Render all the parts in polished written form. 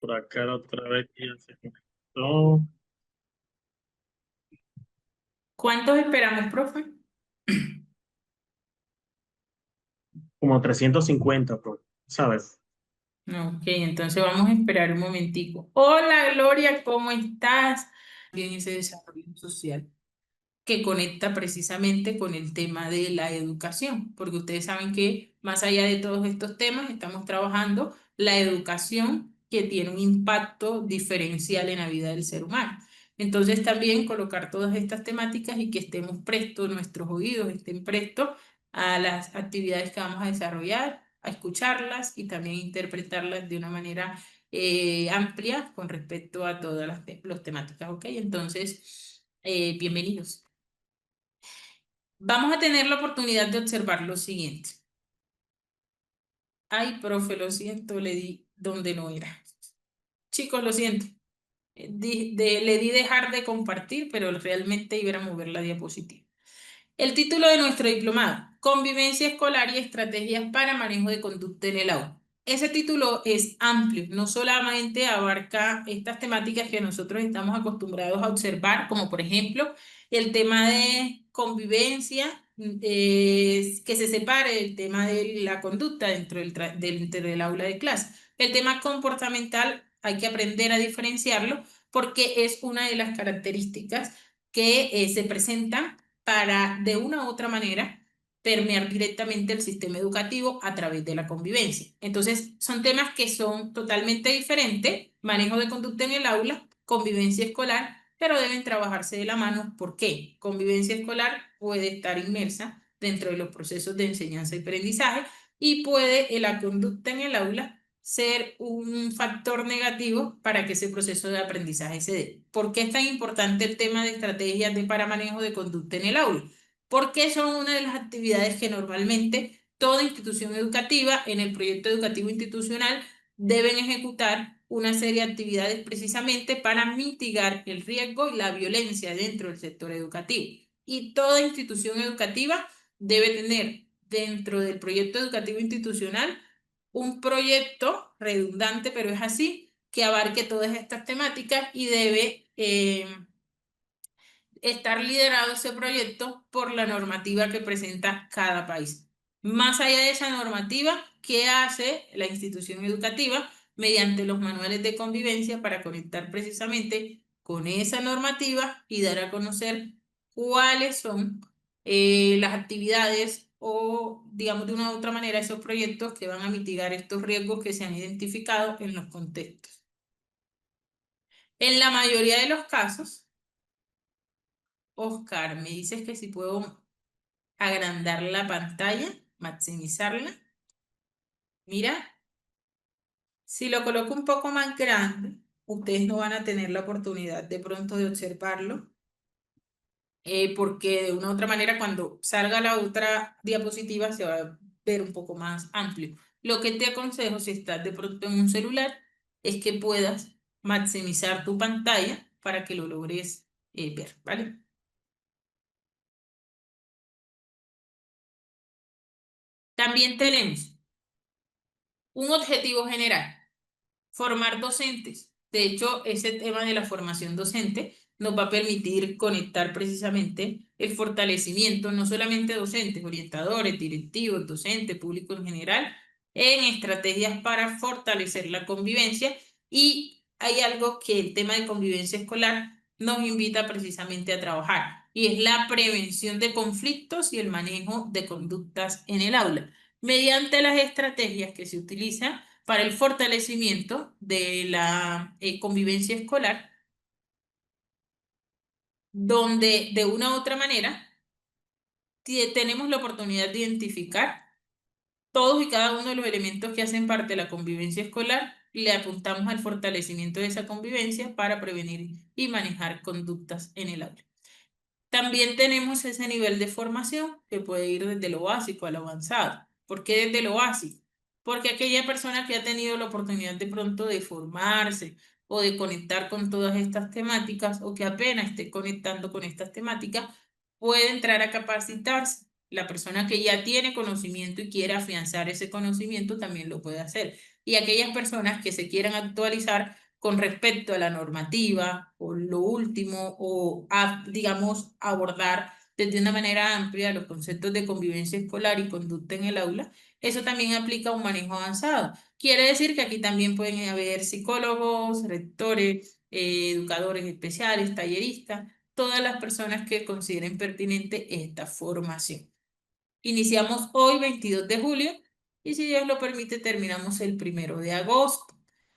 Por acá la otra vez que ya se conectó. ¿Cuántos esperamos, profe? Como 350, pues, ¿sabes? Ok, entonces vamos a esperar un momentico. Hola, Gloria, ¿cómo estás? Bien, ese desarrollo social que conecta precisamente con el tema de la educación, porque ustedes saben que más allá de todos estos temas, estamos trabajando la educación que tiene un impacto diferencial en la vida del ser humano. Entonces también colocar todas estas temáticas y que estemos prestos, nuestros oídos estén prestos a las actividades que vamos a desarrollar, a escucharlas y también interpretarlas de una manera amplia con respecto a todas las temáticas, ¿ok? Entonces, bienvenidos. Vamos a tener la oportunidad de observar lo siguiente. Ay, profe, lo siento, le di donde no era. Chicos, lo siento. Le di dejar de compartir, pero realmente iba a mover la diapositiva. El título de nuestro diplomado, Convivencia escolar y estrategias para manejo de conducta en el aula. Ese título es amplio, no solamente abarca estas temáticas que nosotros estamos acostumbrados a observar, como por ejemplo el tema de convivencia, que se separe el tema de la conducta dentro del aula de clase. El tema comportamental hay que aprender a diferenciarlo porque es una de las características que se presentan para, de una u otra manera, permear directamente el sistema educativo a través de la convivencia. Entonces, son temas que son totalmente diferentes, manejo de conducta en el aula, convivencia escolar, pero deben trabajarse de la mano. ¿Por qué? Convivencia escolar puede estar inmersa dentro de los procesos de enseñanza y aprendizaje y puede la conducta en el aula ser un factor negativo para que ese proceso de aprendizaje se dé. ¿Por qué es tan importante el tema de estrategias para manejo de conducta en el aula? Porque son una de las actividades que normalmente toda institución educativa en el proyecto educativo institucional deben ejecutar una serie de actividades precisamente para mitigar el riesgo y la violencia dentro del sector educativo. Y toda institución educativa debe tener dentro del proyecto educativo institucional un proyecto redundante, pero es así, que abarque todas estas temáticas y debe estar liderado ese proyecto por la normativa que presenta cada país. Más allá de esa normativa, ¿qué hace la institución educativa mediante los manuales de convivencia para conectar precisamente con esa normativa y dar a conocer cuáles son las actividades o, digamos, de una u otra manera, esos proyectos que van a mitigar estos riesgos que se han identificado en los contextos? En la mayoría de los casos, Oscar, me dices que si puedo agrandar la pantalla, maximizarla. Mira, si lo coloco un poco más grande, ustedes no van a tener la oportunidad de pronto de observarlo, porque de una u otra manera cuando salga la otra diapositiva se va a ver un poco más amplio. Lo que te aconsejo si estás de pronto en un celular es que puedas maximizar tu pantalla para que lo logres ver, ¿vale? También tenemos un objetivo general. Formar docentes. De hecho, ese tema de la formación docente nos va a permitir conectar precisamente el fortalecimiento, no solamente de docentes, orientadores, directivos, docentes, público en general, en estrategias para fortalecer la convivencia. Y hay algo que el tema de convivencia escolar nos invita precisamente a trabajar, y es la prevención de conflictos y el manejo de conductas en el aula, mediante las estrategias que se utilizan para el fortalecimiento de la convivencia escolar, donde de una u otra manera tenemos la oportunidad de identificar todos y cada uno de los elementos que hacen parte de la convivencia escolar y le apuntamos al fortalecimiento de esa convivencia para prevenir y manejar conductas en el aula. También tenemos ese nivel de formación que puede ir desde lo básico a lo avanzado. ¿Por qué desde lo básico? Porque aquella persona que ha tenido la oportunidad de pronto de formarse o de conectar con todas estas temáticas o que apenas esté conectando con estas temáticas, puede entrar a capacitarse. La persona que ya tiene conocimiento y quiere afianzar ese conocimiento también lo puede hacer. y aquellas personas que se quieran actualizar con respecto a la normativa o lo último o digamos, abordar desde una manera amplia los conceptos de convivencia escolar y conducta en el aula. Eso también aplica a un manejo avanzado. Quiere decir que aquí también pueden haber psicólogos, rectores, educadores especiales, talleristas, todas las personas que consideren pertinente esta formación. Iniciamos hoy, 22 de julio, y si Dios lo permite, terminamos el 1 de agosto.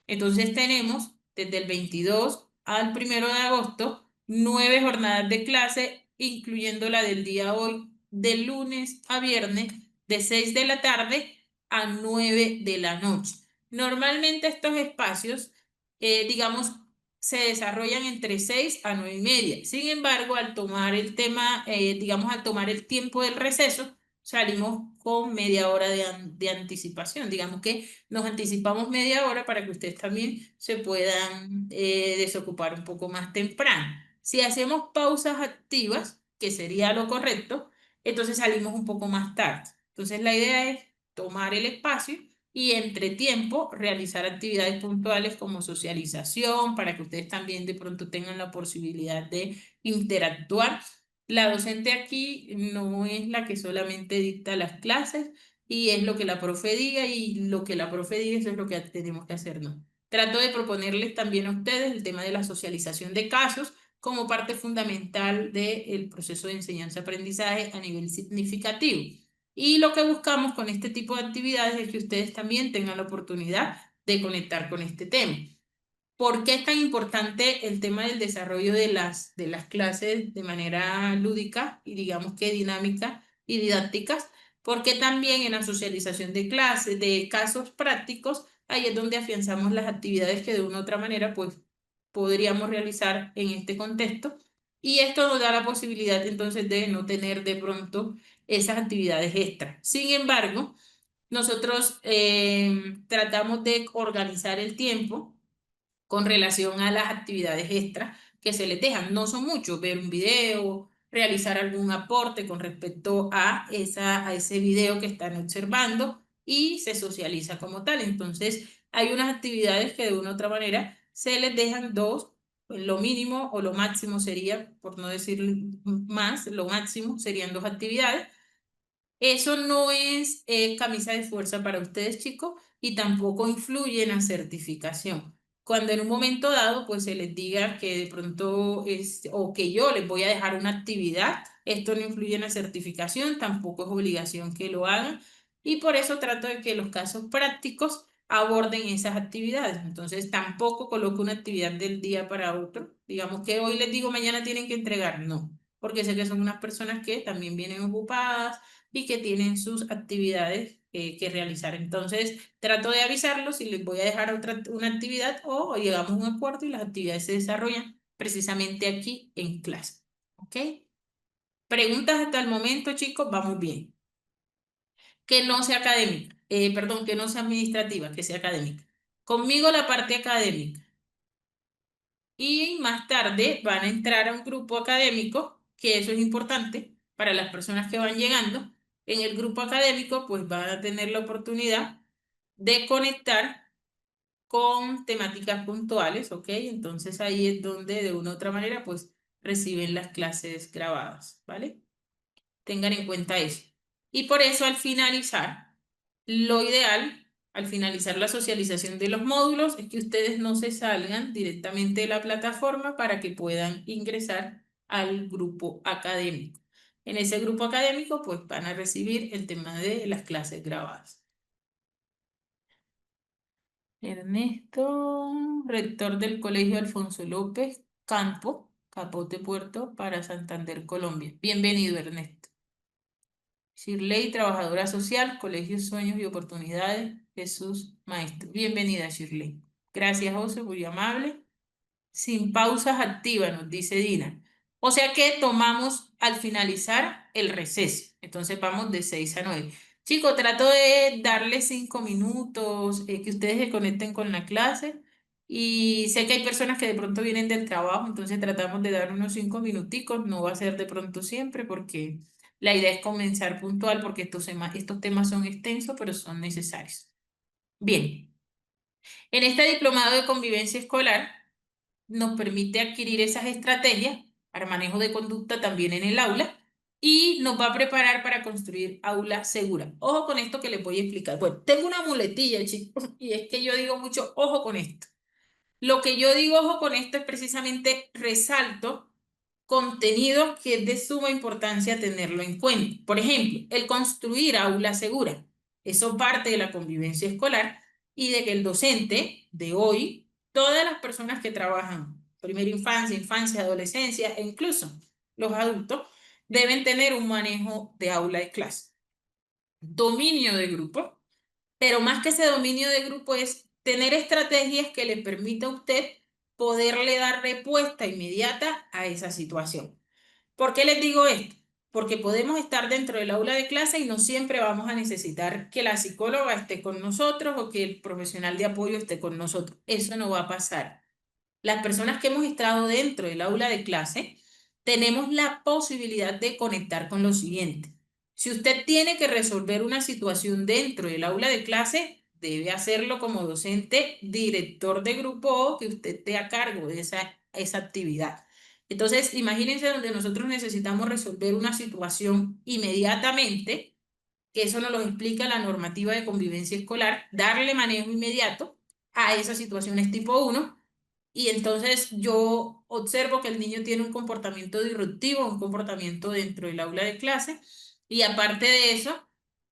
Entonces tenemos desde el 22 al 1 de agosto 9 jornadas de clase, incluyendo la del día hoy, de lunes a viernes, de 6 de la tarde a 9 de la noche. Normalmente estos espacios, digamos, se desarrollan entre 6 a 9 y media. Sin embargo, al tomar el tema, digamos, al tomar el tiempo del receso, salimos con media hora de anticipación. Digamos que nos anticipamos media hora para que ustedes también se puedan desocupar un poco más temprano. Si hacemos pausas activas, que sería lo correcto, entonces salimos un poco más tarde. Entonces la idea es tomar el espacio y entre tiempo realizar actividades puntuales como socialización para que ustedes también de pronto tengan la posibilidad de interactuar. La docente aquí no es la que solamente dicta las clases y es lo que la profe diga y lo que la profe diga eso es lo que tenemos que hacer, ¿no? Trato de proponerles también a ustedes el tema de la socialización de casos como parte fundamental del proceso de enseñanza-aprendizaje a nivel significativo. Y lo que buscamos con este tipo de actividades es que ustedes también tengan la oportunidad de conectar con este tema. ¿Por qué es tan importante el tema del desarrollo de las clases de manera lúdica y digamos que dinámica y didácticas? Porque también en la socialización de clases, de casos prácticos, ahí es donde afianzamos las actividades que de una u otra manera pues podríamos realizar en este contexto. Y esto nos da la posibilidad entonces de no tener de pronto esas actividades extras. Sin embargo, nosotros tratamos de organizar el tiempo con relación a las actividades extras que se les dejan. No son muchos, ver un video, realizar algún aporte con respecto a ese video que están observando y se socializa como tal. Entonces, hay unas actividades que de una u otra manera se les dejan dos, lo mínimo o lo máximo sería, por no decir más, lo máximo serían dos actividades. Eso no es camisa de fuerza para ustedes, chicos, y tampoco influye en la certificación. Cuando en un momento dado, pues se les diga que de pronto es, o que yo les voy a dejar una actividad, esto no influye en la certificación, tampoco es obligación que lo hagan, y por eso trato de que los casos prácticos aborden esas actividades. Entonces, tampoco coloco una actividad del día para otro. Digamos que hoy les digo, mañana tienen que entregar, no, porque sé que son unas personas que también vienen ocupadas y que tienen sus actividades que realizar. Entonces, trato de avisarlos si les voy a dejar una actividad o llegamos a un acuerdo y las actividades se desarrollan precisamente aquí en clase. ¿Ok? Preguntas hasta el momento, chicos, vamos bien. Que no sea académica, perdón, que no sea administrativa, que sea académica. Conmigo la parte académica. Y más tarde van a entrar a un grupo académico, que eso es importante para las personas que van llegando. En el grupo académico, pues van a tener la oportunidad de conectar con temáticas puntuales, ¿ok? Entonces ahí es donde de una u otra manera, pues reciben las clases grabadas, ¿vale? Tengan en cuenta eso. Y por eso al finalizar, lo ideal, al finalizar la socialización de los módulos, es que ustedes no se salgan directamente de la plataforma para que puedan ingresar al grupo académico. En ese grupo académico, pues van a recibir el tema de las clases grabadas. Ernesto, rector del Colegio Alfonso López Campo, Capote Puerto, para Santander, Colombia. Bienvenido, Ernesto. Shirley, trabajadora social, Colegio Sueños y Oportunidades, Jesús Maestro. Bienvenida, Shirley. Gracias, José, muy amable. Sin pausas activas, nos dice Dina. O sea que tomamos al finalizar el receso. Entonces vamos de 6 a 9. Chicos, trato de darles 5 minutos, que ustedes se conecten con la clase. Y sé que hay personas que de pronto vienen del trabajo, entonces tratamos de dar unos 5 minuticos. No va a ser de pronto siempre porque la idea es comenzar puntual porque estos temas son extensos, pero son necesarios. Bien. En este diplomado de convivencia escolar nos permite adquirir esas estrategias para manejo de conducta también en el aula y nos va a preparar para construir aula segura. Ojo con esto que les voy a explicar. Bueno, tengo una muletilla, chicos, y es que yo digo mucho, ojo con esto. Lo que yo digo, ojo con esto, es precisamente resalto contenido que es de suma importancia tenerlo en cuenta. Por ejemplo, el construir aula segura. Eso parte de la convivencia escolar y de que el docente de hoy, todas las personas que trabajan, primera infancia, infancia, adolescencia e incluso los adultos, deben tener un manejo de aula de clase, dominio de grupo, pero más que ese dominio de grupo es tener estrategias que le permita a usted poderle dar respuesta inmediata a esa situación. ¿Por qué les digo esto? Porque podemos estar dentro del aula de clase y no siempre vamos a necesitar que la psicóloga esté con nosotros o que el profesional de apoyo esté con nosotros. Eso no va a pasar. Las personas que hemos estado dentro del aula de clase tenemos la posibilidad de conectar con lo siguiente. Si usted tiene que resolver una situación dentro del aula de clase, debe hacerlo como docente, director de grupo o que usted esté a cargo de esa actividad. Entonces, imagínense donde nosotros necesitamos resolver una situación inmediatamente, que eso nos lo explica la normativa de convivencia escolar, darle manejo inmediato a esas situaciones tipo uno. Y entonces yo observo que el niño tiene un comportamiento disruptivo, un comportamiento dentro del aula de clase, y aparte de eso,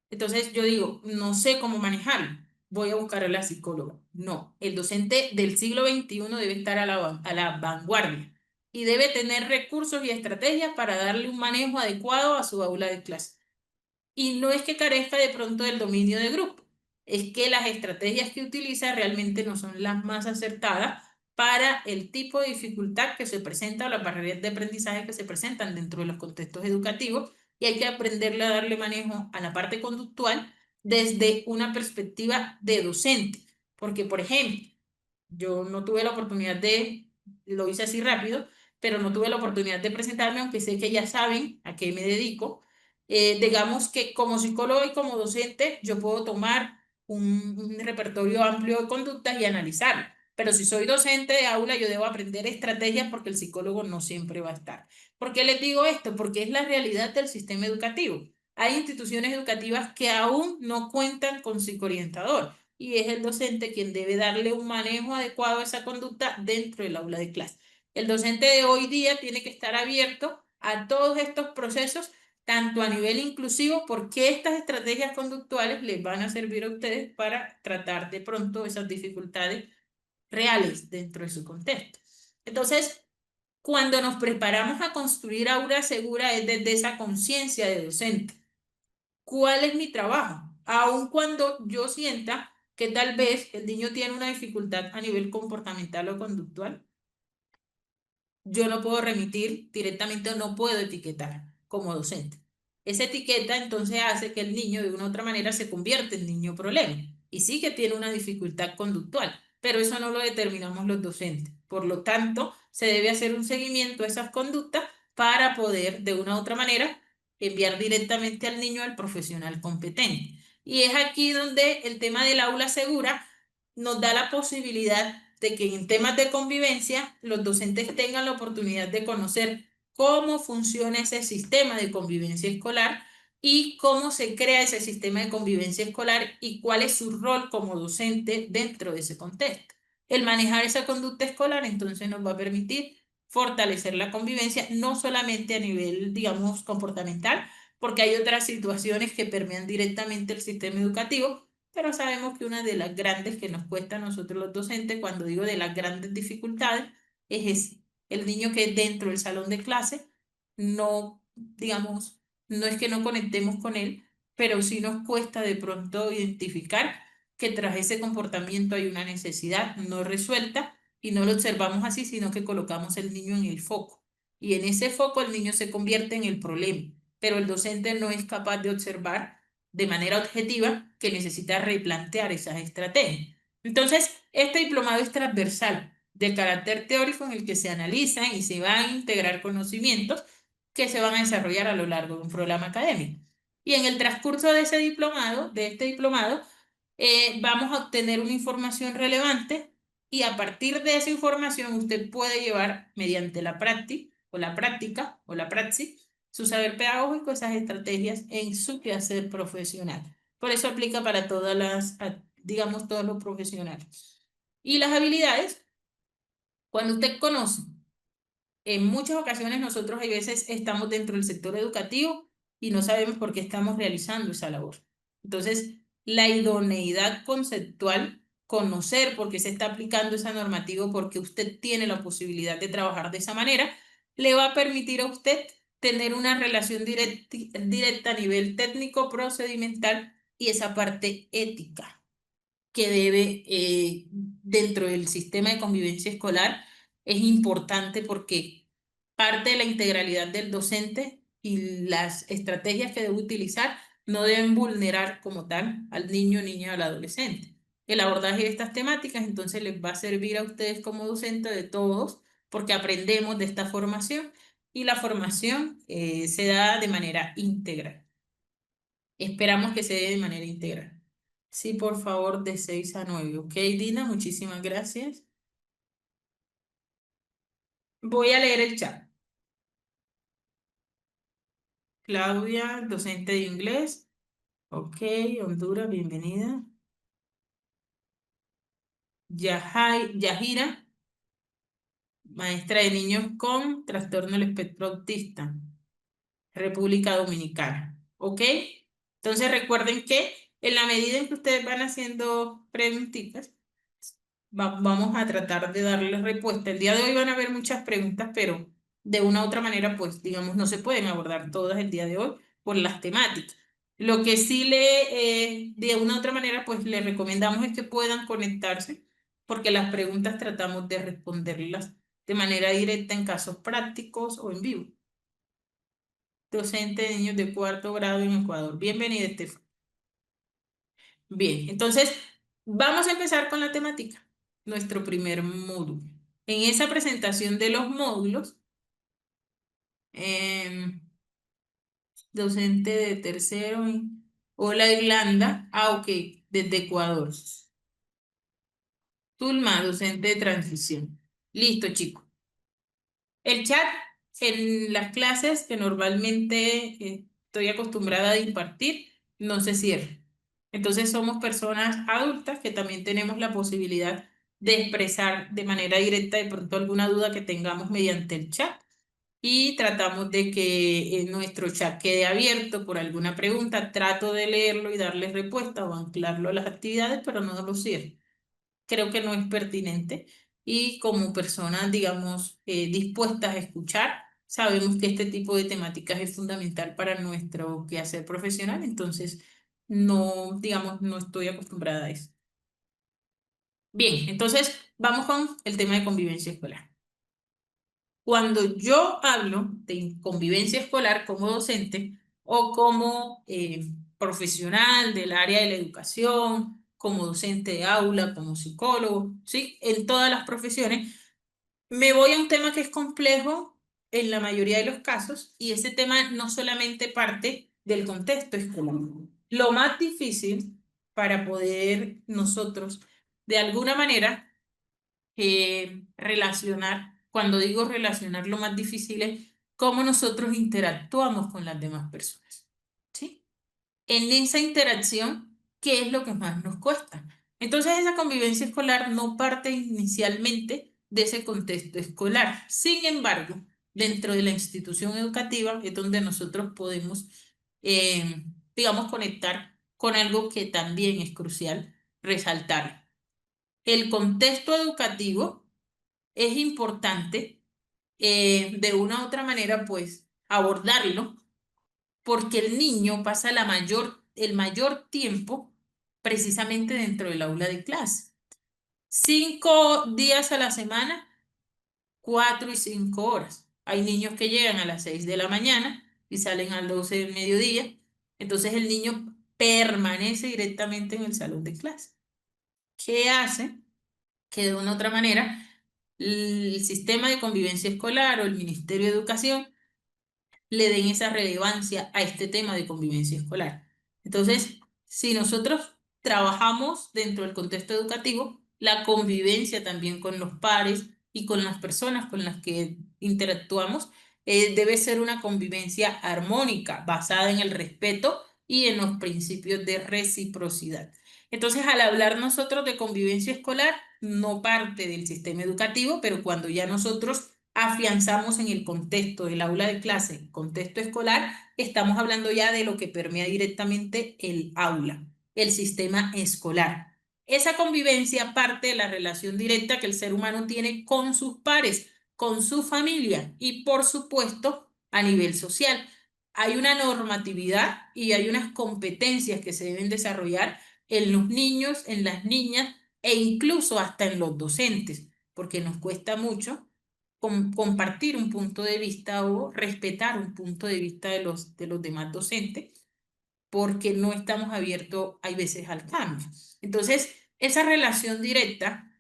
entonces yo digo, no sé cómo manejarlo, voy a buscar a la psicóloga. No, el docente del siglo XXI debe estar a la vanguardia y debe tener recursos y estrategias para darle un manejo adecuado a su aula de clase. Y no es que carezca de pronto del dominio de grupo, es que las estrategias que utiliza realmente no son las más acertadas para el tipo de dificultad que se presenta o las barreras de aprendizaje que se presentan dentro de los contextos educativos y hay que aprenderle a darle manejo a la parte conductual desde una perspectiva de docente. Porque, por ejemplo, yo no tuve la oportunidad lo hice así rápido, pero no tuve la oportunidad de presentarme, aunque sé que ya saben a qué me dedico. Digamos que como psicólogo y como docente, yo puedo tomar un repertorio amplio de conductas y analizarlo. Pero si soy docente de aula, yo debo aprender estrategias porque el psicólogo no siempre va a estar. ¿Por qué les digo esto? Porque es la realidad del sistema educativo. Hay instituciones educativas que aún no cuentan con psicoorientador y es el docente quien debe darle un manejo adecuado a esa conducta dentro del aula de clase. El docente de hoy día tiene que estar abierto a todos estos procesos, tanto a nivel inclusivo, porque estas estrategias conductuales les van a servir a ustedes para tratar de pronto esas dificultades reales dentro de su contexto. Entonces, cuando nos preparamos a construir aula segura es desde esa conciencia de docente. ¿Cuál es mi trabajo? Aun cuando yo sienta que tal vez el niño tiene una dificultad a nivel comportamental o conductual, yo no puedo remitir directamente o no puedo etiquetar como docente. Esa etiqueta entonces hace que el niño de una u otra manera se convierta en niño problema y sí que tiene una dificultad conductual, pero eso no lo determinamos los docentes. Por lo tanto, se debe hacer un seguimiento a esas conductas para poder de una u otra manera enviar directamente al niño al profesional competente. Y es aquí donde el tema del aula segura nos da la posibilidad de que en temas de convivencia los docentes tengan la oportunidad de conocer cómo funciona ese sistema de convivencia escolar y cómo se crea ese sistema de convivencia escolar y cuál es su rol como docente dentro de ese contexto. El manejar esa conducta escolar entonces nos va a permitir fortalecer la convivencia, no solamente a nivel, digamos, comportamental, porque hay otras situaciones que permean directamente el sistema educativo, pero sabemos que una de las grandes que nos cuesta a nosotros los docentes, cuando digo de las grandes dificultades, es ese, el niño que dentro del salón de clase no, digamos, no es que no conectemos con él, pero sí nos cuesta de pronto identificar que tras ese comportamiento hay una necesidad no resuelta y no lo observamos así, sino que colocamos el niño en el foco. Y en ese foco el niño se convierte en el problema, pero el docente no es capaz de observar de manera objetiva que necesita replantear esas estrategias. Entonces, este diplomado es transversal, de carácter teórico en el que se analizan y se van a integrar conocimientos que se van a desarrollar a lo largo de un programa académico. Y en el transcurso de ese diplomado, de este diplomado, vamos a obtener una información relevante y a partir de esa información usted puede llevar mediante la práctica o la praxis su saber pedagógico, esas estrategias en su quehacer profesional. Por eso aplica para digamos, todos los profesionales. Y las habilidades, cuando usted conoce en muchas ocasiones nosotros hay veces estamos dentro del sector educativo y no sabemos por qué estamos realizando esa labor. Entonces, la idoneidad conceptual, conocer por qué se está aplicando esa normativa, porque usted tiene la posibilidad de trabajar de esa manera, le va a permitir a usted tener una relación directa a nivel técnico, procedimental y esa parte ética que debe, dentro del sistema de convivencia escolar, es importante porque parte de la integralidad del docente y las estrategias que debe utilizar no deben vulnerar como tal al niño, niña o al adolescente. El abordaje de estas temáticas entonces les va a servir a ustedes como docente de todos porque aprendemos de esta formación y la formación se da de manera integral. Esperamos que se dé de manera integral. Sí, por favor, de 6 a 9. Ok, Dina, muchísimas gracias. Voy a leer el chat. Claudia, docente de inglés. Ok, Honduras, bienvenida. Yahira, maestra de niños con trastorno del espectro autista, República Dominicana. ¿Ok? Entonces recuerden que en la medida en que ustedes van haciendo preguntitas, vamos a tratar de darles respuesta. El día de hoy van a haber muchas preguntas, pero de una u otra manera, pues digamos, no se pueden abordar todas el día de hoy por las temáticas. Lo que sí de una u otra manera, pues les recomendamos es que puedan conectarse, porque las preguntas tratamos de responderlas de manera directa en casos prácticos o en vivo. Docente de niños de cuarto grado en Ecuador. Bienvenida, Estefan. Bien, entonces vamos a empezar con la temática, nuestro primer módulo. En esa presentación de los módulos, em, docente de tercero, hola Irlanda, ok, desde Ecuador. Tulma, docente de transición. Listo, chicos. El chat en las clases que normalmente estoy acostumbrada a impartir no se cierra. Entonces somos personas adultas que también tenemos la posibilidad de expresar de manera directa de pronto alguna duda que tengamos mediante el chat y tratamos de que nuestro chat quede abierto por alguna pregunta. Trato de leerlo y darle respuesta o anclarlo a las actividades, pero no lo cierro. Creo que no es pertinente y como personas, digamos, dispuestas a escuchar, sabemos que este tipo de temáticas es fundamental para nuestro quehacer profesional, entonces no, digamos, no estoy acostumbrada a eso. Bien, entonces vamos con el tema de convivencia escolar. Cuando yo hablo de convivencia escolar como docente o como profesional del área de la educación, como docente de aula, como psicólogo, ¿sí? En todas las profesiones, me voy a un tema que es complejo en la mayoría de los casos y ese tema no solamente parte del contexto escolar. Lo más difícil para poder nosotros, de alguna manera, relacionar, cuando digo relacionar, lo más difícil es cómo nosotros interactuamos con las demás personas, ¿sí? En esa interacción, ¿qué es lo que más nos cuesta? Entonces, esa convivencia escolar no parte inicialmente de ese contexto escolar. Sin embargo, dentro de la institución educativa es donde nosotros podemos, digamos, conectar con algo que también es crucial resaltar. El contexto educativo es importante de una u otra manera, pues, abordarlo, porque el niño pasa el mayor tiempo precisamente dentro del aula de clase. 5 días a la semana, 4 y 5 horas. Hay niños que llegan a las 6 de la mañana y salen a las 12 del mediodía. Entonces el niño permanece directamente en el salón de clase. ¿Qué hace? Que de una u otra manera el sistema de convivencia escolar o el Ministerio de Educación le den esa relevancia a este tema de convivencia escolar. Entonces, si nosotros trabajamos dentro del contexto educativo la convivencia también con los pares y con las personas con las que interactuamos. Debe ser una convivencia armónica, basada en el respeto y en los principios de reciprocidad. Entonces, al hablar nosotros de convivencia escolar, no parte del sistema educativo, pero cuando ya nosotros afianzamos en el contexto del aula de clase, contexto escolar, estamos hablando ya de lo que permea directamente el aula, el sistema escolar. Esa convivencia parte de la relación directa que el ser humano tiene con sus pares, con su familia y, por supuesto, a nivel social. Hay una normatividad y hay unas competencias que se deben desarrollar en los niños, en las niñas e incluso hasta en los docentes, porque nos cuesta mucho compartir un punto de vista o respetar un punto de vista de los demás docentes, porque no estamos abiertos, hay veces, al cambio. Entonces, esa relación directa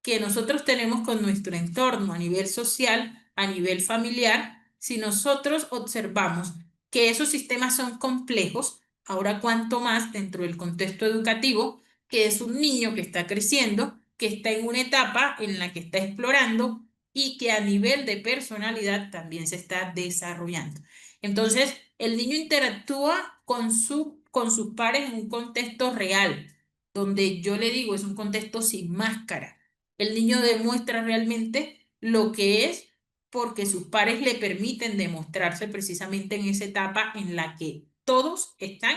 que nosotros tenemos con nuestro entorno a nivel social, a nivel familiar, si nosotros observamos que esos sistemas son complejos, ahora cuanto más dentro del contexto educativo, que es un niño que está creciendo, que está en una etapa en la que está explorando y que a nivel de personalidad también se está desarrollando. Entonces, el niño interactúa con sus pares en un contexto real, donde yo le digo, es un contexto sin máscara. El niño demuestra realmente lo que es porque sus pares le permiten demostrarse precisamente en esa etapa en la que todos están,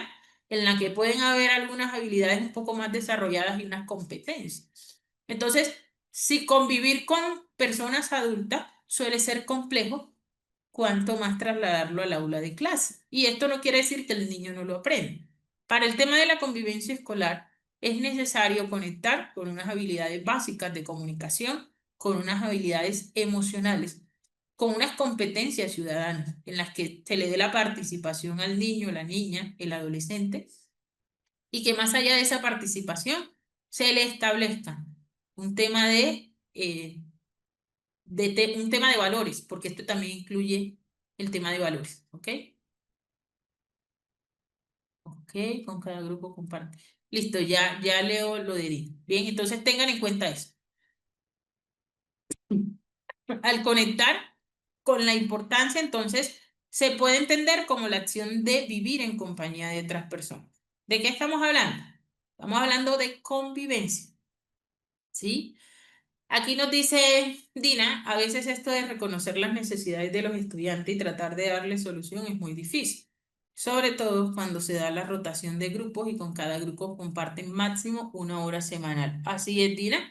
en la que pueden haber algunas habilidades un poco más desarrolladas y unas competencias. Entonces, si convivir con personas adultas suele ser complejo, cuanto más trasladarlo al aula de clase. Y esto no quiere decir que el niño no lo aprenda. Para el tema de la convivencia escolar, es necesario conectar con unas habilidades básicas de comunicación, con unas habilidades emocionales, con unas competencias ciudadanas en las que se le dé la participación al niño, la niña, el adolescente, y que más allá de esa participación se le establezca un tema un tema de valores, porque esto también incluye el tema de valores, ¿ok? Ok, con cada grupo comparte. Listo, ya leo lo de Edith. Bien, entonces tengan en cuenta eso. Al conectar con la importancia, entonces, se puede entender como la acción de vivir en compañía de otras personas. ¿De qué estamos hablando? Estamos hablando de convivencia, ¿sí? Aquí nos dice Dina, a veces esto de reconocer las necesidades de los estudiantes y tratar de darles solución es muy difícil, sobre todo cuando se da la rotación de grupos y con cada grupo comparten máximo 1 hora semanal. Así es, Dina.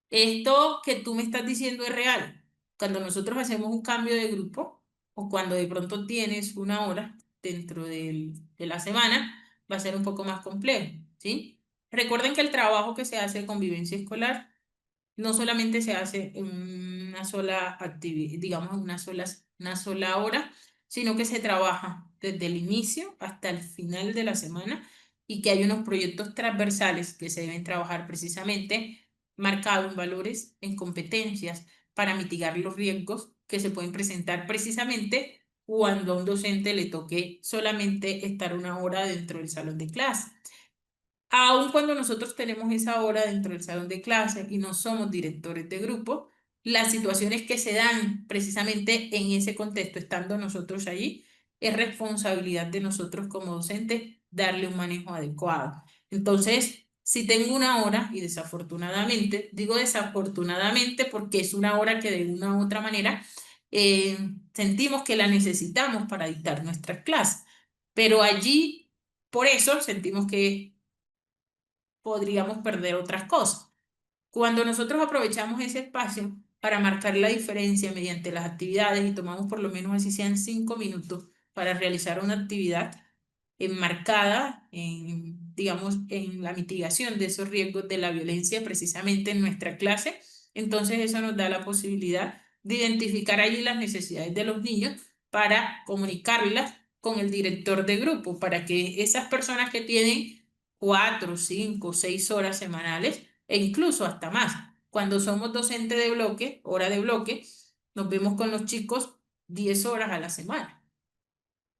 Esto que tú me estás diciendo es real. Cuando nosotros hacemos un cambio de grupo o cuando de pronto tienes 1 hora dentro de la semana, va a ser un poco más complejo, ¿sí? Recuerden que el trabajo que se hace de convivencia escolar no solamente se hace en una sola actividad, digamos, en una sola hora, sino que se trabaja desde el inicio hasta el final de la semana y que hay unos proyectos transversales que se deben trabajar precisamente marcados en valores, en competencias, para mitigar los riesgos que se pueden presentar precisamente cuando a un docente le toque solamente estar 1 hora dentro del salón de clase. Aun cuando nosotros tenemos esa hora dentro del salón de clase y no somos directores de grupo, las situaciones que se dan precisamente en ese contexto, estando nosotros allí, es responsabilidad de nosotros como docentes darle un manejo adecuado. Entonces, si tengo 1 hora y desafortunadamente, digo desafortunadamente porque es 1 hora que de una u otra manera eh, sentimos que la necesitamos para dictar nuestras clases, pero allí, por eso sentimos que podríamos perder otras cosas. Cuando nosotros aprovechamos ese espacio para marcar la diferencia mediante las actividades y tomamos por lo menos así sean 5 minutos para realizar una actividad enmarcada en, digamos, en la mitigación de esos riesgos de la violencia precisamente en nuestra clase, entonces eso nos da la posibilidad de identificar allí las necesidades de los niños para comunicarlas con el director de grupo, para que esas personas que tienen 4, 5, 6 horas semanales e incluso hasta más. Cuando somos docentes de bloque, hora de bloque, nos vemos con los chicos 10 horas a la semana.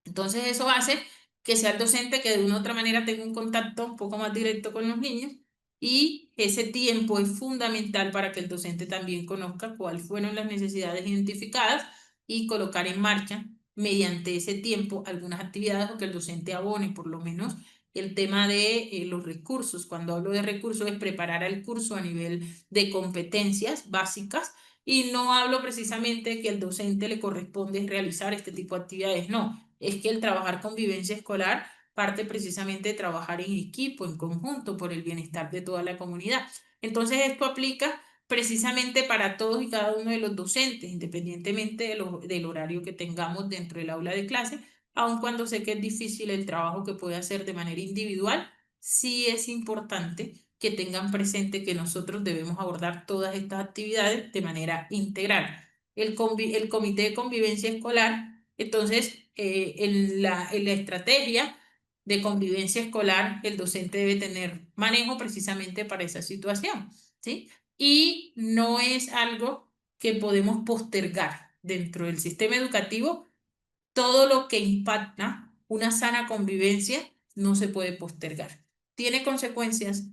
Entonces eso hace que sea el docente que de una u otra manera tenga un contacto un poco más directo con los niños, y ese tiempo es fundamental para que el docente también conozca cuáles fueron las necesidades identificadas y colocar en marcha mediante ese tiempo algunas actividades, o que el docente abone por lo menos el tema de los recursos. Cuando hablo de recursos es preparar el curso a nivel de competencias básicas, y no hablo precisamente que el docente le corresponde realizar este tipo de actividades, no, es que el trabajar convivencia escolar parte precisamente de trabajar en equipo, en conjunto, por el bienestar de toda la comunidad. Entonces esto aplica precisamente para todos y cada uno de los docentes, independientemente del horario que tengamos dentro del aula de clase, aun cuando sé que es difícil el trabajo que puede hacer de manera individual. Sí es importante que tengan presente que nosotros debemos abordar todas estas actividades de manera integral. El comité de convivencia escolar, entonces, en la estrategia de convivencia escolar, el docente debe tener manejo precisamente para esa situación, ¿sí? Y no es algo que podemos postergar dentro del sistema educativo. Todo lo que impacta una sana convivencia no se puede postergar. Tiene consecuencias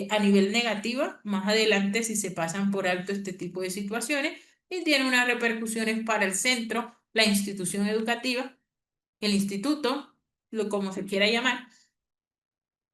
a nivel negativa más adelante si se pasan por alto este tipo de situaciones, y tiene unas repercusiones para el centro, la institución educativa, el instituto, lo como se quiera llamar,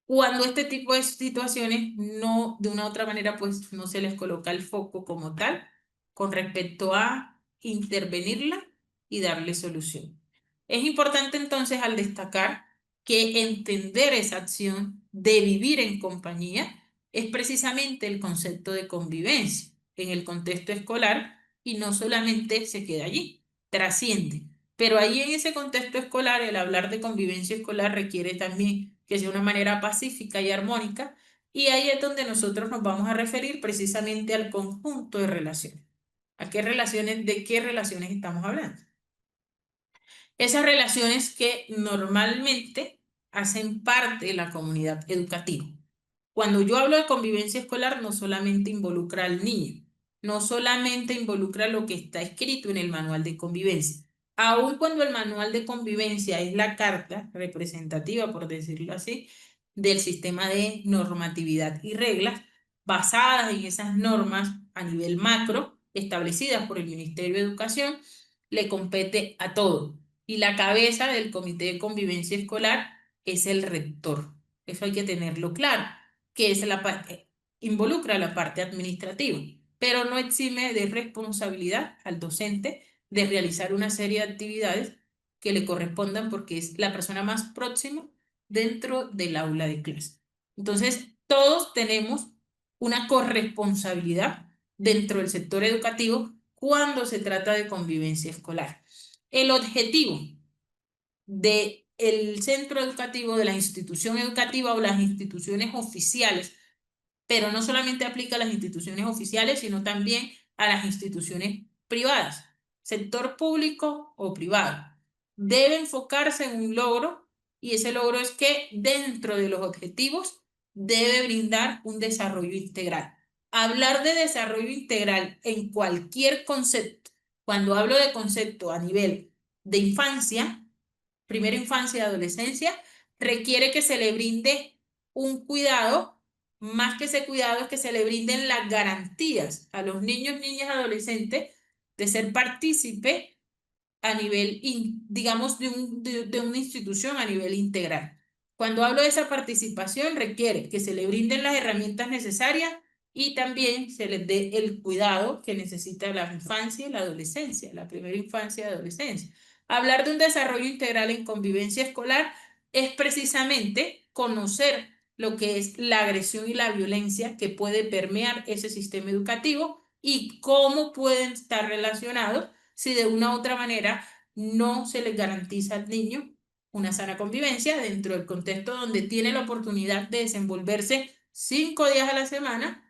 cuando este tipo de situaciones no, de una u otra manera, pues no se les coloca el foco como tal con respecto a intervenirla y darle solución. Es importante entonces al destacar que entender esa acción de vivir en compañía es precisamente el concepto de convivencia en el contexto escolar, y no solamente se queda allí, trasciende. Pero ahí en ese contexto escolar, el hablar de convivencia escolar requiere también que sea una manera pacífica y armónica, y ahí es donde nosotros nos vamos a referir precisamente al conjunto de relaciones. ¿A qué relaciones, de qué relaciones estamos hablando? Esas relaciones que normalmente hacen parte de la comunidad educativa. Cuando yo hablo de convivencia escolar, no solamente involucra al niño, no solamente involucra lo que está escrito en el manual de convivencia. Aun cuando el manual de convivencia es la carta representativa, por decirlo así, del sistema de normatividad y reglas, basadas en esas normas a nivel macro establecidas por el Ministerio de Educación, le compete a todo. Y la cabeza del comité de convivencia escolar es el rector. Eso hay que tenerlo claro, que es la parte, involucra la parte administrativa, pero no exime de responsabilidad al docente de realizar una serie de actividades que le correspondan, porque es la persona más próxima dentro del aula de clase. Entonces, todos tenemos una corresponsabilidad dentro del sector educativo cuando se trata de convivencia escolar. El objetivo del centro educativo, de la institución educativa o las instituciones oficiales, pero no solamente aplica a las instituciones oficiales, sino también a las instituciones privadas, sector público o privado. Debe enfocarse en un logro, y ese logro es que dentro de los objetivos debe brindar un desarrollo integral. Hablar de desarrollo integral en cualquier concepto, cuando hablo de concepto a nivel de infancia, primera infancia y adolescencia, requiere que se le brinde un cuidado. Más que ese cuidado es que se le brinden las garantías a los niños, niñas, adolescentes de ser partícipe a nivel, digamos, de una institución a nivel integral. Cuando hablo de esa participación, requiere que se le brinden las herramientas necesarias y también se les dé el cuidado que necesita la infancia y la adolescencia, la primera infancia y adolescencia. Hablar de un desarrollo integral en convivencia escolar es precisamente conocer lo que es la agresión y la violencia que puede permear ese sistema educativo y cómo pueden estar relacionados si de una u otra manera no se les garantiza al niño una sana convivencia dentro del contexto donde tiene la oportunidad de desenvolverse 5 días a la semana,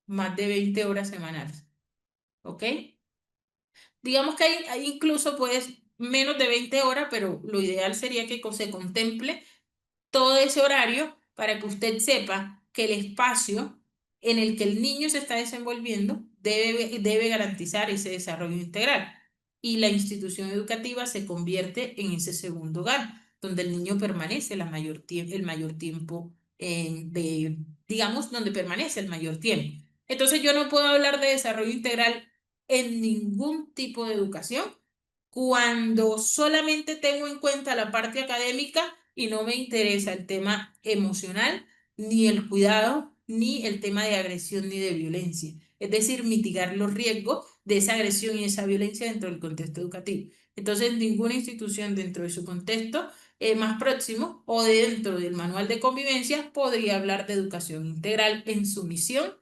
más de 20 horas semanales. ¿Ok? Digamos que hay incluso pues menos de 20 horas, pero lo ideal sería que se contemple todo ese horario para que usted sepa que el espacio en el que el niño se está desenvolviendo debe garantizar ese desarrollo integral, y la institución educativa se convierte en ese segundo hogar. donde el niño permanece el mayor tiempo, digamos, donde permanece el mayor tiempo. Entonces yo no puedo hablar de desarrollo integral en ningún tipo de educación cuando solamente tengo en cuenta la parte académica y no me interesa el tema emocional, ni el cuidado, ni el tema de agresión ni de violencia. Es decir, mitigar los riesgos de esa agresión y esa violencia dentro del contexto educativo. Entonces, ninguna institución dentro de su contexto más próximo o dentro del manual de convivencia podría hablar de educación integral en su misión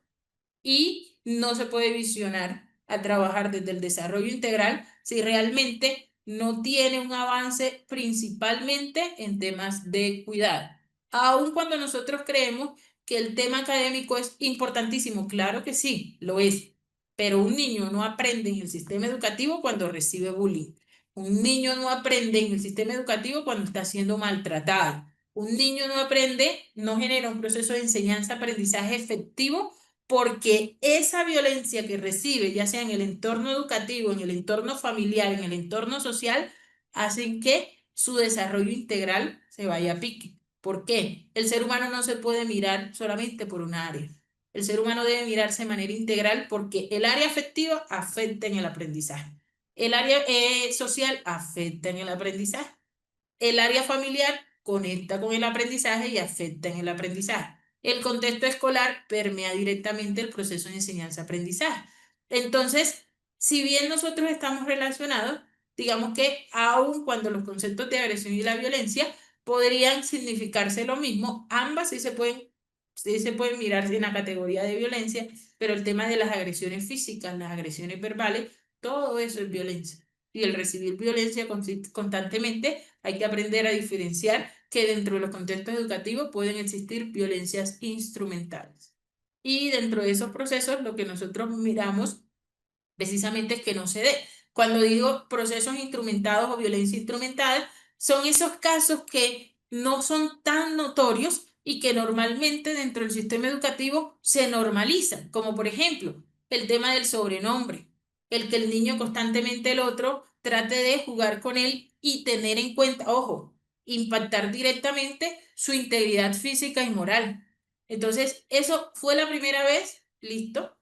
y no se puede visionar a trabajar desde el desarrollo integral si realmente no tiene un avance principalmente en temas de cuidado. Aun cuando nosotros creemos que el tema académico es importantísimo, claro que sí, lo es, pero un niño no aprende en el sistema educativo cuando recibe bullying. Un niño no aprende en el sistema educativo cuando está siendo maltratado. Un niño no aprende, no genera un proceso de enseñanza-aprendizaje efectivo porque esa violencia que recibe, ya sea en el entorno educativo, en el entorno familiar, en el entorno social, hacen que su desarrollo integral se vaya a pique. ¿Por qué? El ser humano no se puede mirar solamente por un área. El ser humano debe mirarse de manera integral porque el área afectiva afecta en el aprendizaje. El área social afecta en el aprendizaje. El área familiar conecta con el aprendizaje y afecta en el aprendizaje. El contexto escolar permea directamente el proceso de enseñanza-aprendizaje. Entonces, si bien nosotros estamos relacionados, digamos que aun cuando los conceptos de agresión y la violencia podrían significarse lo mismo, ambas sí se pueden mirar en la categoría de violencia, pero el tema de las agresiones físicas, las agresiones verbales, todo eso es violencia. Y el recibir violencia constantemente, hay que aprender a diferenciar que dentro de los contextos educativos pueden existir violencias instrumentales. Y dentro de esos procesos, lo que nosotros miramos precisamente es que no se dé. Cuando digo procesos instrumentados o violencia instrumental, son esos casos que no son tan notorios y que normalmente dentro del sistema educativo se normalizan, como por ejemplo el tema del sobrenombre, el que el niño constantemente el otro trate de jugar con él y tener en cuenta, ojo, impactar directamente su integridad física y moral. Entonces, eso fue la primera vez, listo,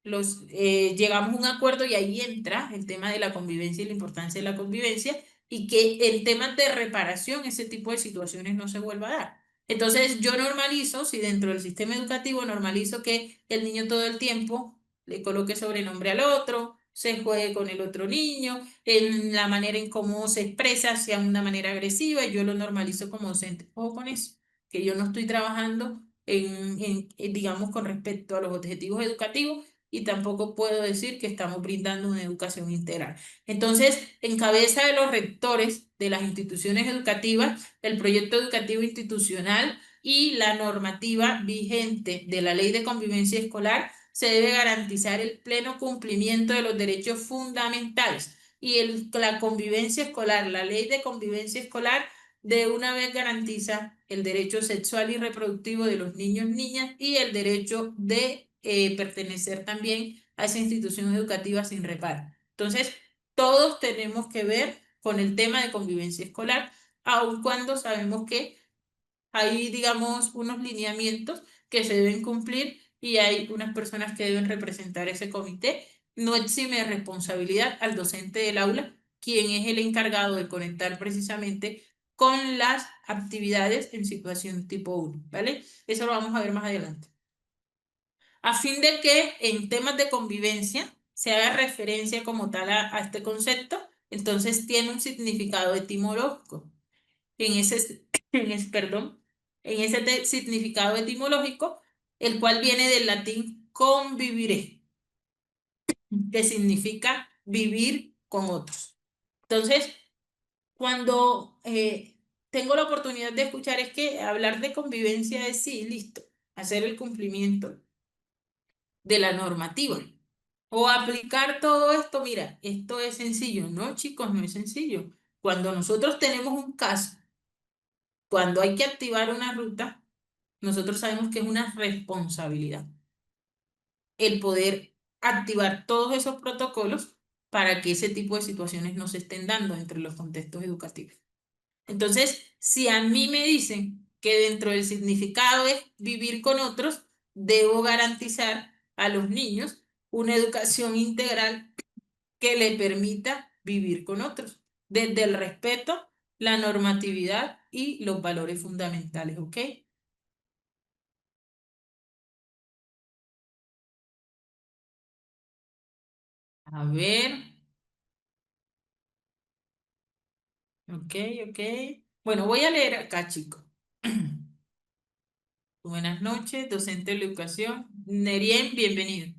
llegamos a un acuerdo y ahí entra el tema de la convivencia y la importancia de la convivencia y que en temas de reparación ese tipo de situaciones no se vuelva a dar. Entonces yo normalizo, si dentro del sistema educativo normalizo que el niño todo el tiempo le coloque sobrenombre al otro, se juegue con el otro niño, en la manera en cómo se expresa sea una manera agresiva, y yo lo normalizo como docente. Ojo con eso, que yo no estoy trabajando digamos, con respecto a los objetivos educativos y tampoco puedo decir que estamos brindando una educación integral. Entonces, en cabeza de los rectores de las instituciones educativas, el proyecto educativo institucional y la normativa vigente de la Ley de Convivencia Escolar, se debe garantizar el pleno cumplimiento de los derechos fundamentales. Y la convivencia escolar, la Ley de Convivencia Escolar, de una vez garantiza el derecho sexual y reproductivo de los niños, niñas y el derecho de pertenecer también a esa institución educativa sin reparo. Entonces, todos tenemos que ver con el tema de convivencia escolar, aun cuando sabemos que hay, digamos, unos lineamientos que se deben cumplir y hay unas personas que deben representar ese comité. No exime responsabilidad al docente del aula, quien es el encargado de conectar precisamente con las actividades en situación tipo 1, ¿vale? Eso lo vamos a ver más adelante. A fin de que en temas de convivencia se haga referencia como tal a este concepto, entonces tiene un significado etimológico. Perdón, en ese significado etimológico, el cual viene del latín convivire, que significa vivir con otros. Entonces, cuando tengo la oportunidad de escuchar, es que hablar de convivencia es sí, listo, hacer el cumplimiento de la normativa. O aplicar todo esto, mira, esto es sencillo. No, chicos, no es sencillo. Cuando nosotros tenemos un caso, cuando hay que activar una ruta, nosotros sabemos que es una responsabilidad el poder activar todos esos protocolos para que ese tipo de situaciones no se estén dando entre los contextos educativos. Entonces, si a mí me dicen que dentro del significado es vivir con otros, debo garantizar a los niños una educación integral que le permita vivir con otros, desde el respeto, la normatividad y los valores fundamentales, ¿ok? A ver, ok, ok. Bueno, voy a leer acá, chicos. Buenas noches, docente de la educación. Nerien, bienvenido.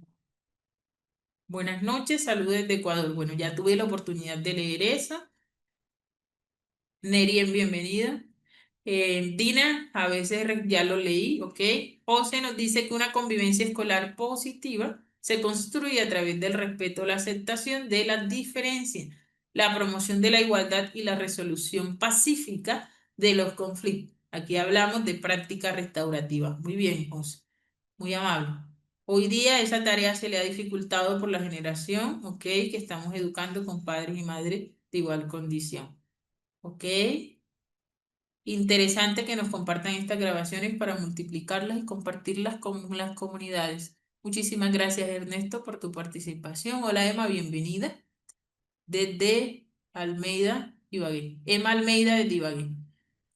Buenas noches, saludos desde Ecuador. Bueno, ya tuve la oportunidad de leer eso. Nerien, bienvenida. Dina, a veces ya lo leí, ¿ok? José nos dice que una convivencia escolar positiva se construye a través del respeto, la aceptación de las diferencias, la promoción de la igualdad y la resolución pacífica de los conflictos. Aquí hablamos de práctica restaurativa. Muy bien, José. Muy amable. Hoy día esa tarea se le ha dificultado por la generación, ¿ok? Que estamos educando con padres y madres de igual condición. ¿Ok? Interesante que nos compartan estas grabaciones para multiplicarlas y compartirlas con las comunidades. Muchísimas gracias, Ernesto, por tu participación. Hola, Emma, bienvenida desde Almeida, Ibagué. Emma Almeida de Ibagué.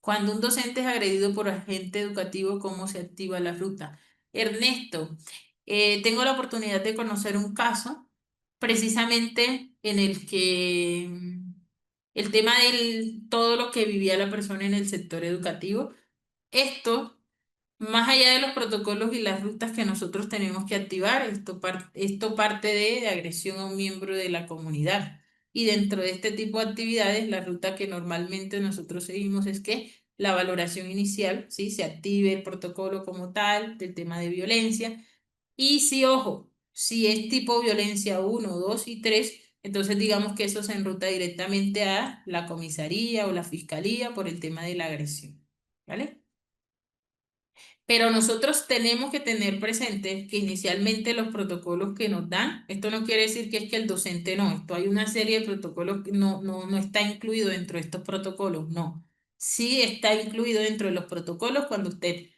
Cuando un docente es agredido por agente educativo, ¿cómo se activa la ruta? Ernesto, tengo la oportunidad de conocer un caso precisamente en el que el tema del todo lo que vivía la persona en el sector educativo, esto más allá de los protocolos y las rutas que nosotros tenemos que activar, esto parte de agresión a un miembro de la comunidad. Y dentro de este tipo de actividades, la ruta que normalmente nosotros seguimos es que la valoración inicial, ¿sí? Se active el protocolo como tal, del tema de violencia. Y si, ojo, si es tipo violencia uno 2 y 3 entonces digamos que eso se enruta directamente a la comisaría o la fiscalía por el tema de la agresión. ¿Vale? Pero nosotros tenemos que tener presente que inicialmente los protocolos que nos dan, esto no quiere decir que es que el docente no, esto hay una serie de protocolos que no está incluido dentro de estos protocolos, no. Sí está incluido dentro de los protocolos cuando usted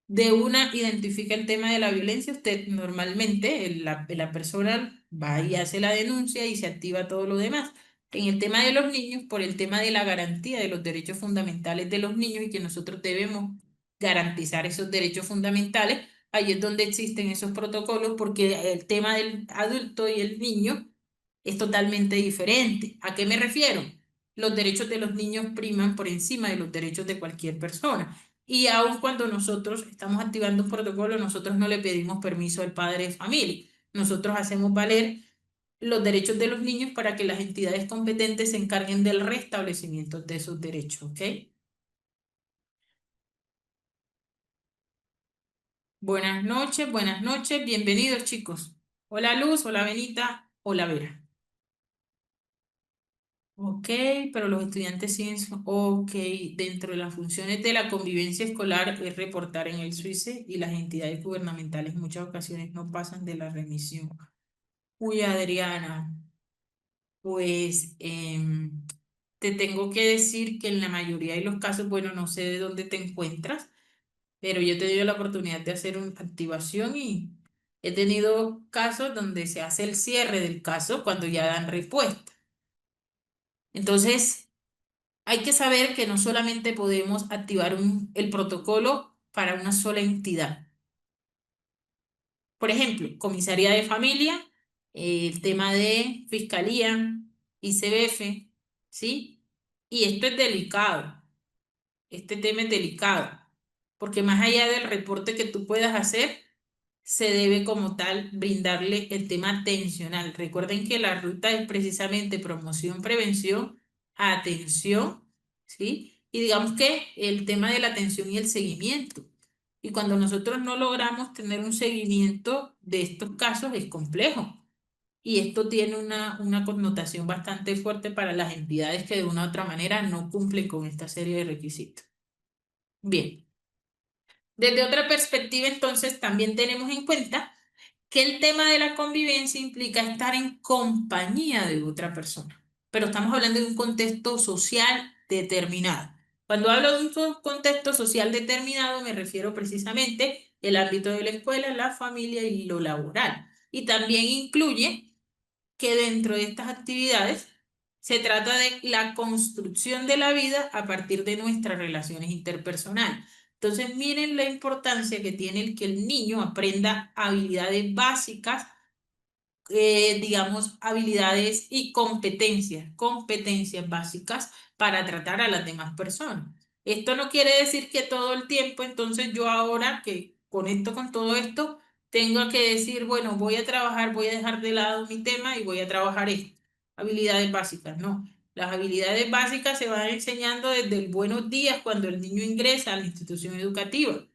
de una identifica el tema de la violencia, usted normalmente, la persona va y hace la denuncia y se activa todo lo demás. En el tema de los niños, por el tema de la garantía de los derechos fundamentales de los niños y que nosotros debemos garantizar esos derechos fundamentales, ahí es donde existen esos protocolos porque el tema del adulto y el niño es totalmente diferente. ¿A qué me refiero? Los derechos de los niños priman por encima de los derechos de cualquier persona. Y aun cuando nosotros estamos activando un protocolo, nosotros no le pedimos permiso al padre de familia. Nosotros hacemos valer los derechos de los niños para que las entidades competentes se encarguen del restablecimiento de esos derechos, ¿ok? Buenas noches, bienvenidos chicos. Hola Luz, hola Benita, hola Vera. Ok, pero los estudiantes siguen ok, dentro de las funciones de la convivencia escolar es reportar en el SUICE y las entidades gubernamentales en muchas ocasiones no pasan de la remisión. Uy, Adriana, pues te tengo que decir que en la mayoría de los casos, bueno, no sé de dónde te encuentras, pero yo he tenido la oportunidad de hacer una activación y he tenido casos donde se hace el cierre del caso cuando ya dan respuesta. Entonces, hay que saber que no solamente podemos activar el protocolo para una sola entidad. Por ejemplo, comisaría de familia, el tema de fiscalía, ICBF, ¿sí? Y esto es delicado, este tema es delicado, porque más allá del reporte que tú puedas hacer, se debe como tal brindarle el tema atencional. Recuerden que la ruta es precisamente promoción, prevención, atención, ¿sí? Y digamos que el tema de la atención y el seguimiento. Y cuando nosotros no logramos tener un seguimiento de estos casos es complejo. Y esto tiene una connotación bastante fuerte para las entidades que de una u otra manera no cumplen con esta serie de requisitos. Bien, desde otra perspectiva, entonces, también tenemos en cuenta que el tema de la convivencia implica estar en compañía de otra persona, pero estamos hablando de un contexto social determinado. Cuando hablo de un contexto social determinado, me refiero precisamente el ámbito de la escuela, la familia y lo laboral. Y también incluye que dentro de estas actividades se trata de la construcción de la vida a partir de nuestras relaciones interpersonales. Entonces, miren la importancia que tiene el que el niño aprenda habilidades básicas, digamos, habilidades y competencias básicas para tratar a las demás personas. Esto no quiere decir que todo el tiempo, entonces yo ahora que conecto con todo esto, tengo que decir, bueno, voy a trabajar, voy a dejar de lado mi tema y voy a trabajar esto. Habilidades básicas, no. Las habilidades básicas se van enseñando desde el buenos días cuando el niño ingresa a la institución educativa,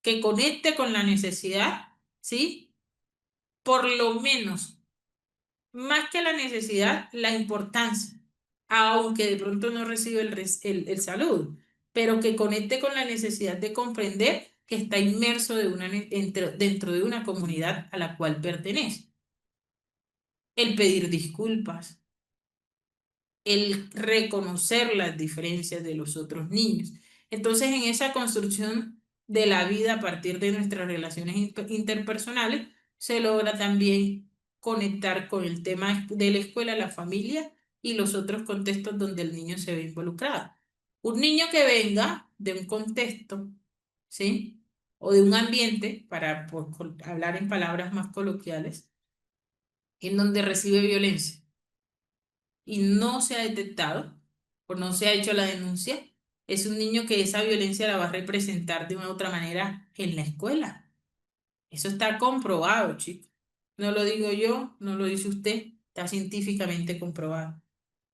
que conecte con la necesidad, ¿sí? Por lo menos más que la necesidad, la importancia, aunque de pronto no recibe el saludo, pero que conecte con la necesidad de comprender que está inmerso dentro de una comunidad a la cual pertenece. El pedir disculpas, el reconocer las diferencias de los otros niños. Entonces, en esa construcción de la vida a partir de nuestras relaciones interpersonales, se logra también conectar con el tema de la escuela, la familia y los otros contextos donde el niño se ve involucrado. Un niño que venga de un contexto, ¿sí? O de un ambiente, para hablar en palabras más coloquiales, en donde recibe violencia y no se ha detectado o no se ha hecho la denuncia, es un niño que esa violencia la va a representar de una u otra manera en la escuela. Eso está comprobado, chicos. No lo digo yo, no lo dice usted, está científicamente comprobado.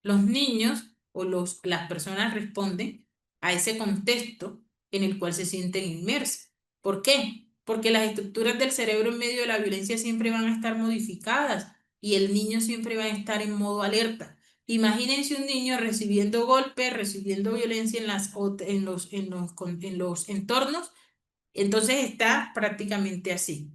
Los niños o las personas responden a ese contexto en el cual se sienten inmersas. ¿Por qué? Porque las estructuras del cerebro en medio de la violencia siempre van a estar modificadas y el niño siempre va a estar en modo alerta. Imagínense un niño recibiendo golpes, recibiendo violencia en los entornos, entonces está prácticamente así.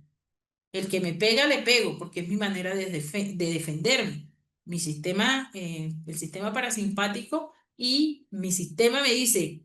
El que me pega, le pego, porque es mi manera de defenderme. El sistema parasimpático y mi sistema me dice,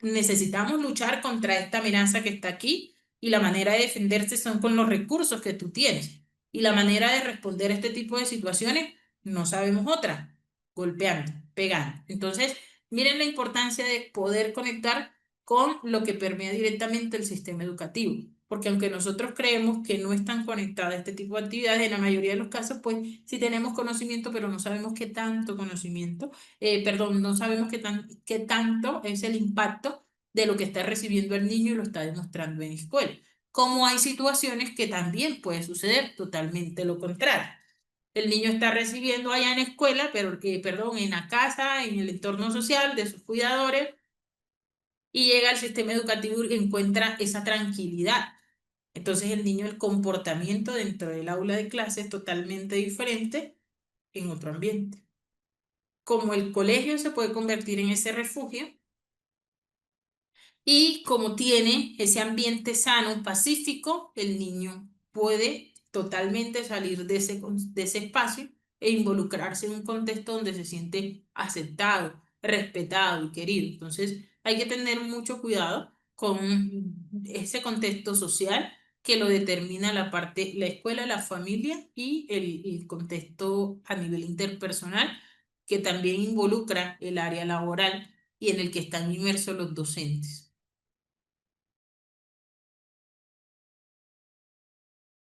necesitamos luchar contra esta amenaza que está aquí y la manera de defenderse son con los recursos que tú tienes. Y la manera de responder a este tipo de situaciones, no sabemos otra, golpeando, pegando. Entonces, miren la importancia de poder conectar con lo que permea directamente el sistema educativo. Porque aunque nosotros creemos que no están conectadas este tipo de actividades, en la mayoría de los casos, pues sí tenemos conocimiento, pero no sabemos qué tanto conocimiento, perdón, no sabemos qué tanto es el impacto de lo que está recibiendo el niño y lo está demostrando en escuela. Como hay situaciones que también puede suceder totalmente lo contrario. El niño está recibiendo allá en escuela, pero perdón, en la casa, en el entorno social de sus cuidadores, y llega al sistema educativo y encuentra esa tranquilidad. Entonces el niño, el comportamiento dentro del aula de clase es totalmente diferente en otro ambiente. Como el colegio se puede convertir en ese refugio, y como tiene ese ambiente sano, pacífico, el niño puede totalmente salir de ese espacio e involucrarse en un contexto donde se siente aceptado, respetado y querido. Entonces, hay que tener mucho cuidado con ese contexto social que lo determina la escuela, la familia y el contexto a nivel interpersonal, que también involucra el área laboral y en el que están inmersos los docentes.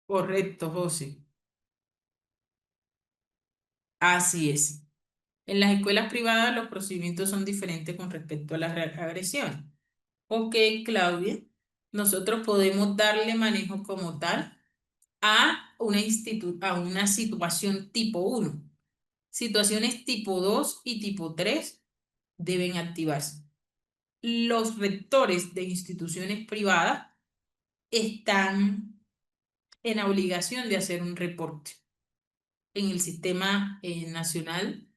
Correcto, José. Así es. En las escuelas privadas los procedimientos son diferentes con respecto a la agresión. Ok, Claudia, nosotros podemos darle manejo como tal a una situación tipo uno. Situaciones tipo 2 y tipo 3 deben activarse. Los rectores de instituciones privadas están en la obligación de hacer un reporte en el sistema nacional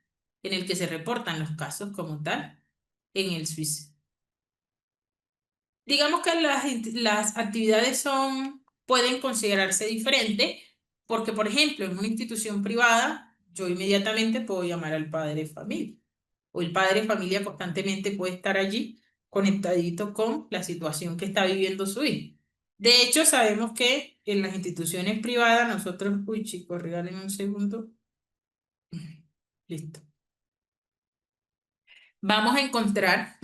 en el que se reportan los casos como tal, en el SWIS. Digamos que las actividades pueden considerarse diferentes porque, por ejemplo, en una institución privada, yo inmediatamente puedo llamar al padre de familia. o el padre de familia constantemente puede estar allí conectadito con la situación que está viviendo su hijo. De hecho, sabemos que en las instituciones privadas nosotros, uy chicos, regálenme un segundo. Listo. Vamos a encontrar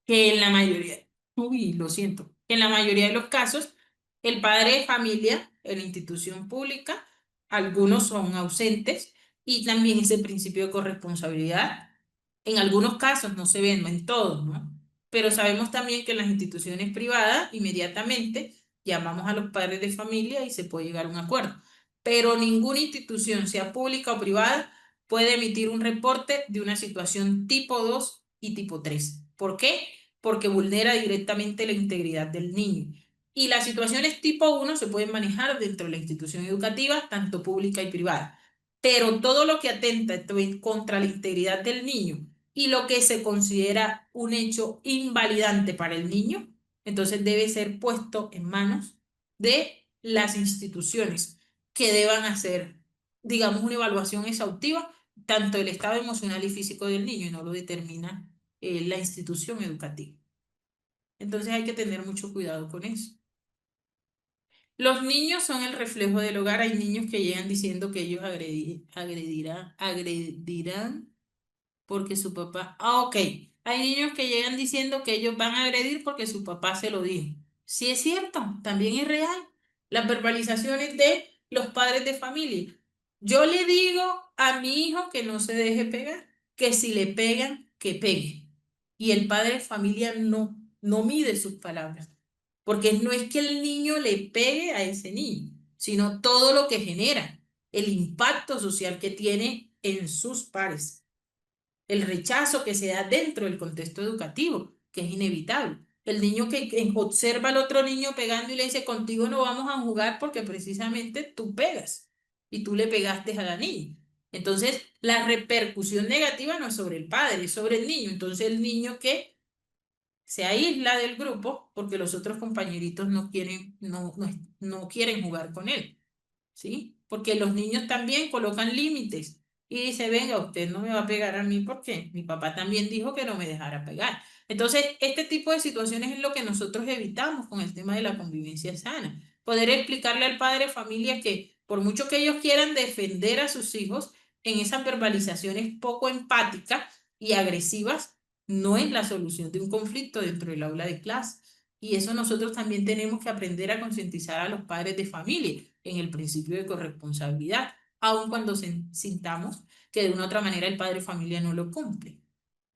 que en la mayoría, uy, lo siento, en la mayoría de los casos, el padre de familia en la institución pública, algunos son ausentes y también ese principio de corresponsabilidad. En algunos casos no se ven, no en todos, ¿no? Pero sabemos también que en las instituciones privadas, inmediatamente llamamos a los padres de familia y se puede llegar a un acuerdo. Pero ninguna institución, sea pública o privada, puede emitir un reporte de una situación tipo 2 y tipo 3. ¿Por qué? Porque vulnera directamente la integridad del niño. Y las situaciones tipo 1 se pueden manejar dentro de la institución educativa, tanto pública y privada. Pero todo lo que atenta contra la integridad del niño y lo que se considera un hecho invalidante para el niño, entonces debe ser puesto en manos de las instituciones que deban hacer, digamos, una evaluación exhaustiva, tanto del estado emocional y físico del niño, y no lo determina la institución educativa. Entonces hay que tener mucho cuidado con eso. Los niños son el reflejo del hogar. Hay niños que llegan diciendo que ellos agredirán porque su papá. Ah, ok. Hay niños que llegan diciendo que ellos van a agredir porque su papá se lo dijo. Sí es cierto, también es real. Las verbalizaciones de los padres de familia. Yo le digo a mi hijo que no se deje pegar, que si le pegan, que pegue. Y el padre de familia no mide sus palabras. Porque no es que el niño le pegue a ese niño, sino todo lo que genera, el impacto social que tiene en sus pares, el rechazo que se da dentro del contexto educativo, que es inevitable. El niño que observa al otro niño pegando y le dice, contigo no vamos a jugar porque precisamente tú pegas y tú le pegaste a la niña. Entonces, la repercusión negativa no es sobre el padre, es sobre el niño. Entonces, el niño que se aísla del grupo porque los otros compañeritos no quieren jugar con él. ¿Sí? Porque los niños también colocan límites y dice, venga, usted no me va a pegar a mí porque mi papá también dijo que no me dejara pegar. Entonces, este tipo de situaciones es lo que nosotros evitamos con el tema de la convivencia sana. Poder explicarle al padre de familia que por mucho que ellos quieran defender a sus hijos, en esas verbalizaciones poco empáticas y agresivas, no es la solución de un conflicto dentro del aula de clase. Y eso nosotros también tenemos que aprender a concientizar a los padres de familia en el principio de corresponsabilidad, aun cuando sintamos que de una u otra manera el padre de familia no lo cumple.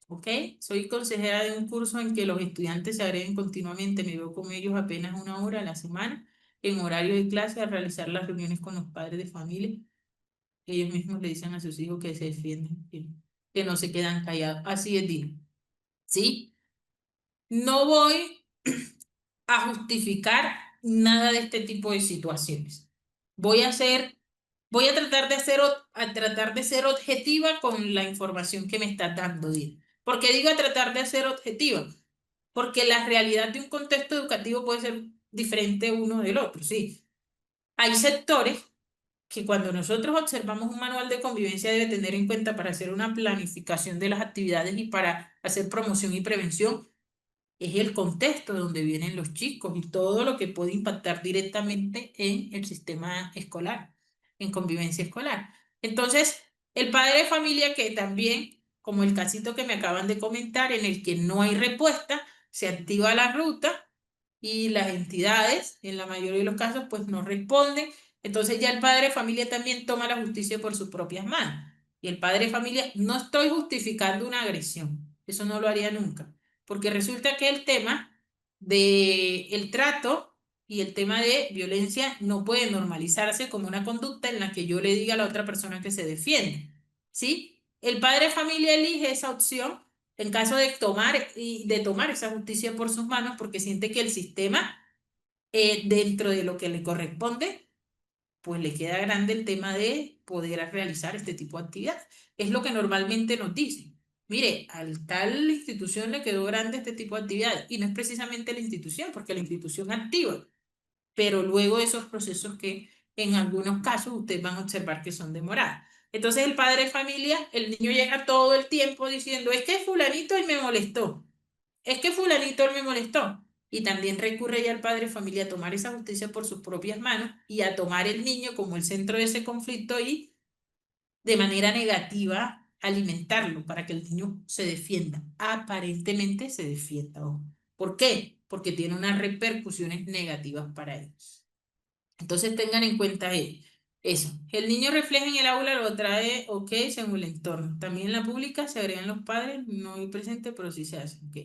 ¿Ok? Soy consejera de un curso en que los estudiantes se agreden continuamente. Me veo con ellos apenas 1 hora a la semana en horario de clase a realizar las reuniones con los padres de familia. Ellos mismos le dicen a sus hijos que se defienden, que no se quedan callados. Así es, Dino. ¿Sí? No voy a justificar nada de este tipo de situaciones. Voy a hacer, voy a tratar de tratar de ser objetiva con la información que me está dando, Dina. ¿Por qué digo a tratar de ser objetiva? Porque la realidad de un contexto educativo puede ser diferente uno del otro, sí. Hay sectores que cuando nosotros observamos un manual de convivencia debe tener en cuenta para hacer una planificación de las actividades y para hacer promoción y prevención es el contexto donde vienen los chicos y todo lo que puede impactar directamente en el sistema escolar, en convivencia escolar. Entonces, el padre de familia que también, como el casito que me acaban de comentar, en el que no hay respuesta, se activa la ruta y las entidades, en la mayoría de los casos, pues no responden. Entonces ya el padre de familia también toma la justicia por sus propias manos. Y el padre de familia, no estoy justificando una agresión, eso no lo haría nunca, porque resulta que el tema de el trato y el tema de violencia no puede normalizarse como una conducta en la que yo le diga a la otra persona que se defiende, ¿sí? El padre de familia elige esa opción en caso de tomar esa justicia por sus manos porque siente que el sistema, dentro de lo que le corresponde, pues le queda grande el tema de poder realizar este tipo de actividad. Es lo que normalmente nos dicen. Mire, al tal institución le quedó grande este tipo de actividad y no es precisamente la institución, porque la institución activa, pero luego esos procesos que en algunos casos ustedes van a observar que son demorados. Entonces el padre de familia, el niño llega todo el tiempo diciendo, es que fulanito él me molestó, es que fulanito él me molestó. Y también recurre ya el padre de familia a tomar esa justicia por sus propias manos y a tomar el niño como el centro de ese conflicto y de manera negativa alimentarlo para que el niño se defienda. Aparentemente se defienda. Ojo. ¿Por qué? Porque tiene unas repercusiones negativas para él. Entonces tengan en cuenta eso. El niño refleja en el aula lo trae, ok, según el entorno. También en la pública se agregan los padres, no hay presente, pero sí se hace, ok.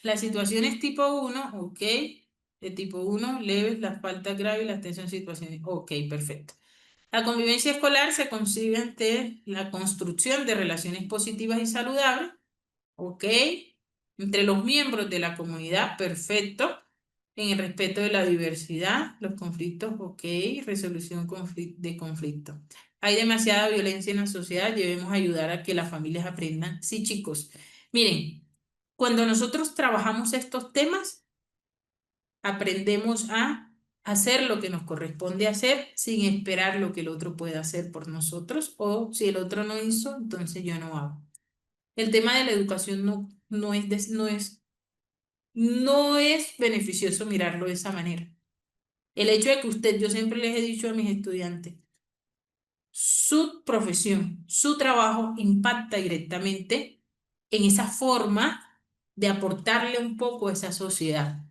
Las situaciones tipo uno, ok. De tipo uno, leves, las faltas graves y las tensiones en situaciones, ok, perfecto. La convivencia escolar se concibe ante la construcción de relaciones positivas y saludables, ok, entre los miembros de la comunidad, perfecto, en el respeto de la diversidad, los conflictos, ok, resolución de conflictos. Hay demasiada violencia en la sociedad, debemos ayudar a que las familias aprendan. Sí, chicos, miren, cuando nosotros trabajamos estos temas, aprendemos a hacer lo que nos corresponde hacer sin esperar lo que el otro pueda hacer por nosotros o si el otro no hizo, entonces yo no hago. El tema de la educación no es beneficioso mirarlo de esa manera. El hecho de que usted, yo siempre les he dicho a mis estudiantes, su profesión, su trabajo impacta directamente en esa forma de aportarle un poco a esa sociedad,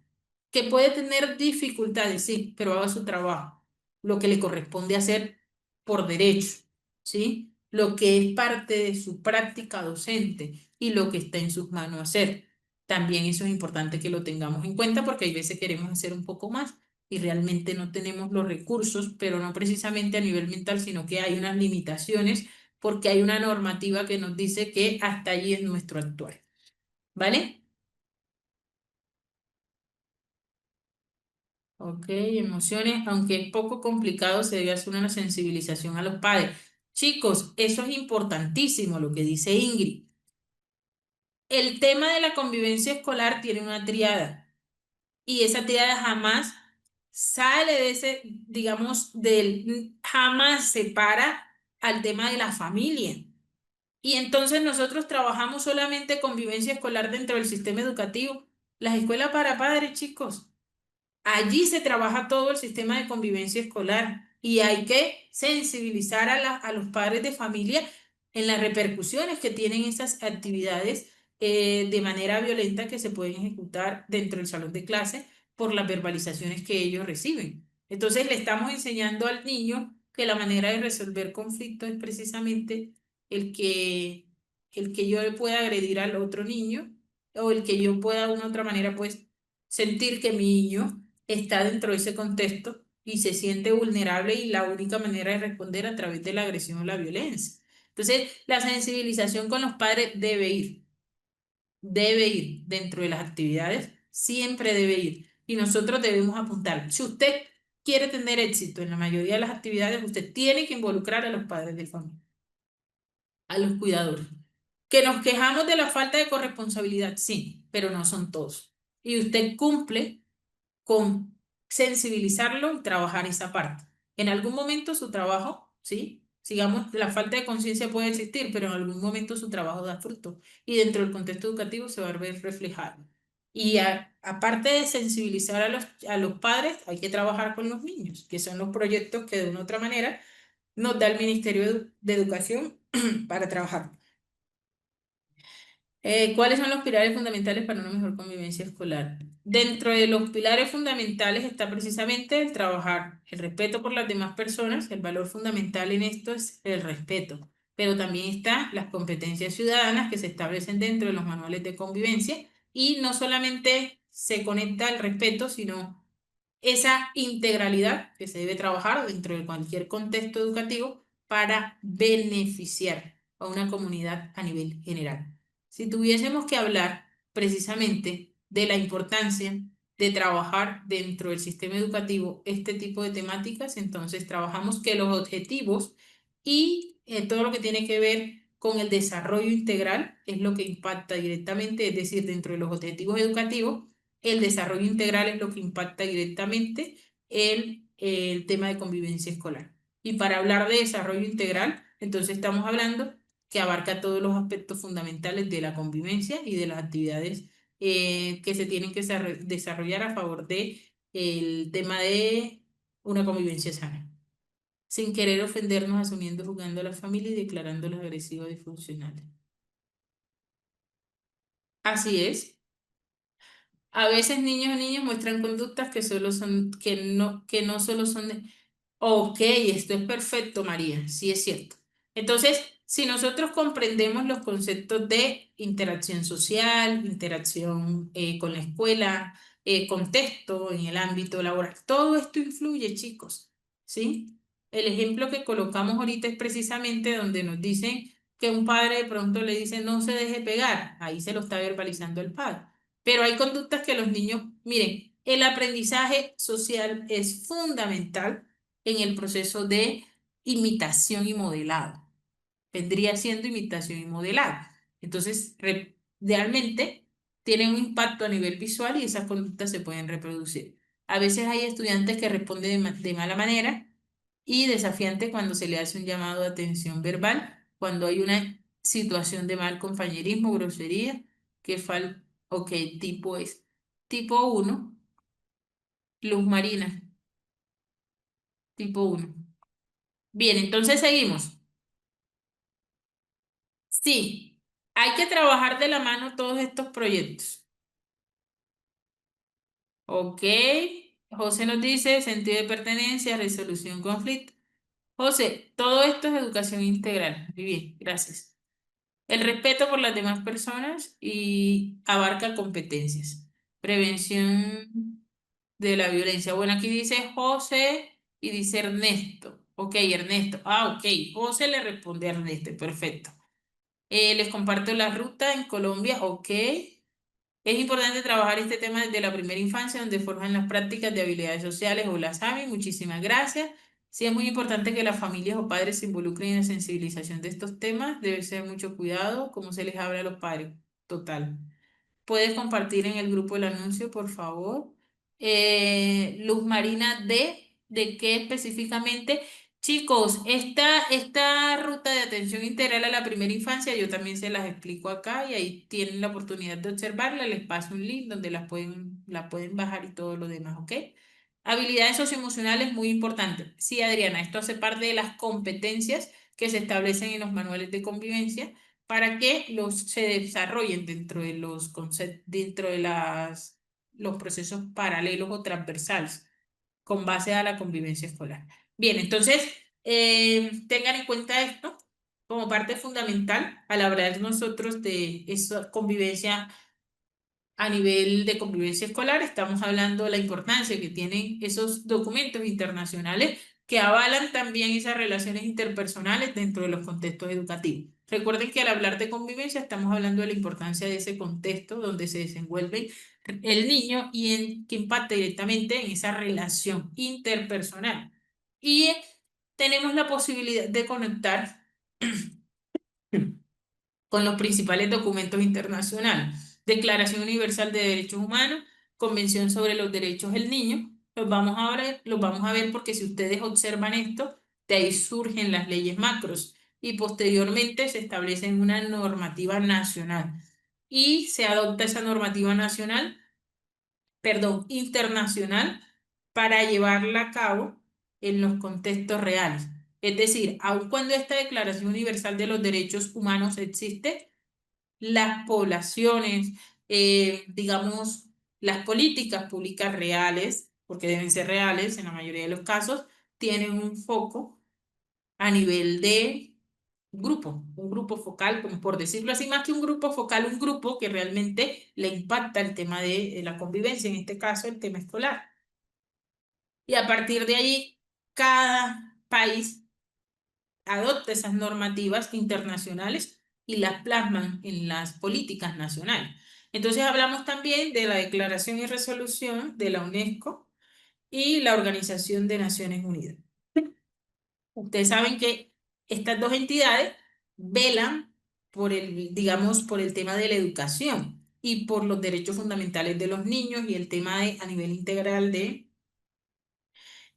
que puede tener dificultades, sí, pero haga su trabajo, lo que le corresponde hacer por derecho, ¿sí? Lo que es parte de su práctica docente y lo que está en sus manos hacer. También eso es importante que lo tengamos en cuenta porque hay veces queremos hacer un poco más y realmente no tenemos los recursos, pero no precisamente a nivel mental, sino que hay unas limitaciones porque hay una normativa que nos dice que hasta allí es nuestro actuar, ¿vale? Ok, emociones, aunque es poco complicado, se debe hacer una sensibilización a los padres. Chicos, eso es importantísimo lo que dice Ingrid. El tema de la convivencia escolar tiene una triada y esa triada jamás sale de ese, digamos, jamás se para al tema de la familia. Y entonces nosotros trabajamos solamente convivencia escolar dentro del sistema educativo. Las escuelas para padres, chicos. Allí se trabaja todo el sistema de convivencia escolar y hay que sensibilizar a los padres de familia en las repercusiones que tienen esas actividades de manera violenta que se pueden ejecutar dentro del salón de clase por las verbalizaciones que ellos reciben. Entonces le estamos enseñando al niño que la manera de resolver conflictos es precisamente el que, el que yo pueda agredir al otro niño o el que yo pueda de una u otra manera pues sentir que mi niño está dentro de ese contexto y se siente vulnerable y la única manera de responder a través de la agresión o la violencia. Entonces, la sensibilización con los padres debe ir dentro de las actividades, siempre debe ir. Y nosotros debemos apuntar. Si usted quiere tener éxito en la mayoría de las actividades, usted tiene que involucrar a los padres de familia, a los cuidadores. Que nos quejamos de la falta de corresponsabilidad, sí, pero no son todos. Y usted cumple con sensibilizarlo y trabajar esa parte. En algún momento su trabajo, ¿sí? Sigamos, la falta de conciencia puede existir, pero en algún momento su trabajo da fruto y dentro del contexto educativo se va a ver reflejado. Y aparte de sensibilizar a los padres, hay que trabajar con los niños, que son los proyectos que de una u otra manera nos da el Ministerio de Educación para trabajar. ¿Cuáles son los pilares fundamentales para una mejor convivencia escolar? Dentro de los pilares fundamentales está precisamente el trabajar el respeto por las demás personas. El valor fundamental en esto es el respeto, pero también están las competencias ciudadanas que se establecen dentro de los manuales de convivencia y no solamente se conecta al respeto, sino esa integralidad que se debe trabajar dentro de cualquier contexto educativo para beneficiar a una comunidad a nivel general. Si tuviésemos que hablar precisamente de la importancia de trabajar dentro del sistema educativo este tipo de temáticas, entonces trabajamos que los objetivos y todo lo que tiene que ver con el desarrollo integral es lo que impacta directamente, es decir, dentro de los objetivos educativos el desarrollo integral es lo que impacta directamente el tema de convivencia escolar. Y para hablar de desarrollo integral, entonces estamos hablando que abarca todos los aspectos fundamentales de la convivencia y de las actividades que se tienen que desarrollar a favor de el tema de una convivencia sana, sin querer ofendernos, asumiendo, jugando a la familia y declarándolas agresivas y disfuncionales. Así es. A veces niños o niñas muestran conductas que solo son, que no solo son de, ok, esto es perfecto, María, sí es cierto. Entonces, si nosotros comprendemos los conceptos de interacción social, interacción con la escuela, contexto en el ámbito laboral, todo esto influye, chicos, ¿sí? El ejemplo que colocamos ahorita es precisamente donde nos dicen que un padre de pronto le dice no se deje pegar, ahí se lo está verbalizando el padre. Pero hay conductas que los niños, miren, el aprendizaje social es fundamental en el proceso de imitación y modelado. Vendría siendo imitación y modelado. Entonces, realmente tienen un impacto a nivel visual y esas conductas se pueden reproducir. A veces hay estudiantes que responden de mala manera y desafiante cuando se le hace un llamado de atención verbal, cuando hay una situación de mal compañerismo, grosería, que fal ok, tipo es tipo uno, luz marina, tipo uno. Bien, entonces seguimos. Sí, hay que trabajar de la mano todos estos proyectos. Ok, José nos dice sentido de pertenencia, resolución de conflicto. José, todo esto es educación integral. Muy bien, gracias. El respeto por las demás personas y abarca competencias. Prevención de la violencia. Bueno, aquí dice José y dice Ernesto. Ok, Ernesto. Ah, ok. José le responde a Ernesto. Perfecto. Les comparto la ruta en Colombia. Ok. Es importante trabajar este tema desde la primera infancia, donde forjan las prácticas de habilidades sociales o las AMI. Muchísimas gracias. Sí, es muy importante que las familias o padres se involucren en la sensibilización de estos temas. Debe ser mucho cuidado, como se les habla a los padres. Total. ¿Puedes compartir en el grupo el anuncio, por favor? Luz Marina ¿de qué específicamente? Chicos, esta ruta de atención integral a la primera infancia, yo también se las explico acá y ahí tienen la oportunidad de observarla. Les paso un link donde la pueden bajar y todo lo demás, ¿ok? Habilidades socioemocionales muy importantes. Sí, Adriana, esto hace parte de las competencias que se establecen en los manuales de convivencia para que se desarrollen dentro de los conceptos, dentro de los procesos paralelos o transversales con base a la convivencia escolar. Bien, entonces, tengan en cuenta esto como parte fundamental al hablar nosotros de esa convivencia a nivel de convivencia escolar. Estamos hablando de la importancia que tienen esos documentos internacionales que avalan también esas relaciones interpersonales dentro de los contextos educativos. Recuerden que al hablar de convivencia estamos hablando de la importancia de ese contexto donde se desenvuelve el niño y que impacta directamente en esa relación interpersonal. Y tenemos la posibilidad de conectar con los principales documentos internacionales. Declaración Universal de Derechos Humanos, Convención sobre los Derechos del Niño. Los vamos a ver porque si ustedes observan esto, de ahí surgen las leyes macros y posteriormente se establece una normativa nacional y se adopta esa normativa nacional, perdón, internacional para llevarla a cabo en los contextos reales. Es decir, aun cuando esta Declaración Universal de los Derechos Humanos existe, las poblaciones, digamos, las políticas públicas reales, porque deben ser reales en la mayoría de los casos, tienen un foco a nivel de un grupo focal, como por decirlo así, más que un grupo focal, un grupo que realmente le impacta el tema de la convivencia, en este caso el tema escolar. Y a partir de ahí, cada país adopta esas normativas internacionales y las plasman en las políticas nacionales. Entonces hablamos también de la Declaración y Resolución de la UNESCO y la Organización de Naciones Unidas. Ustedes saben que estas dos entidades velan por digamos, por el tema de la educación y por los derechos fundamentales de los niños y el tema a nivel integral de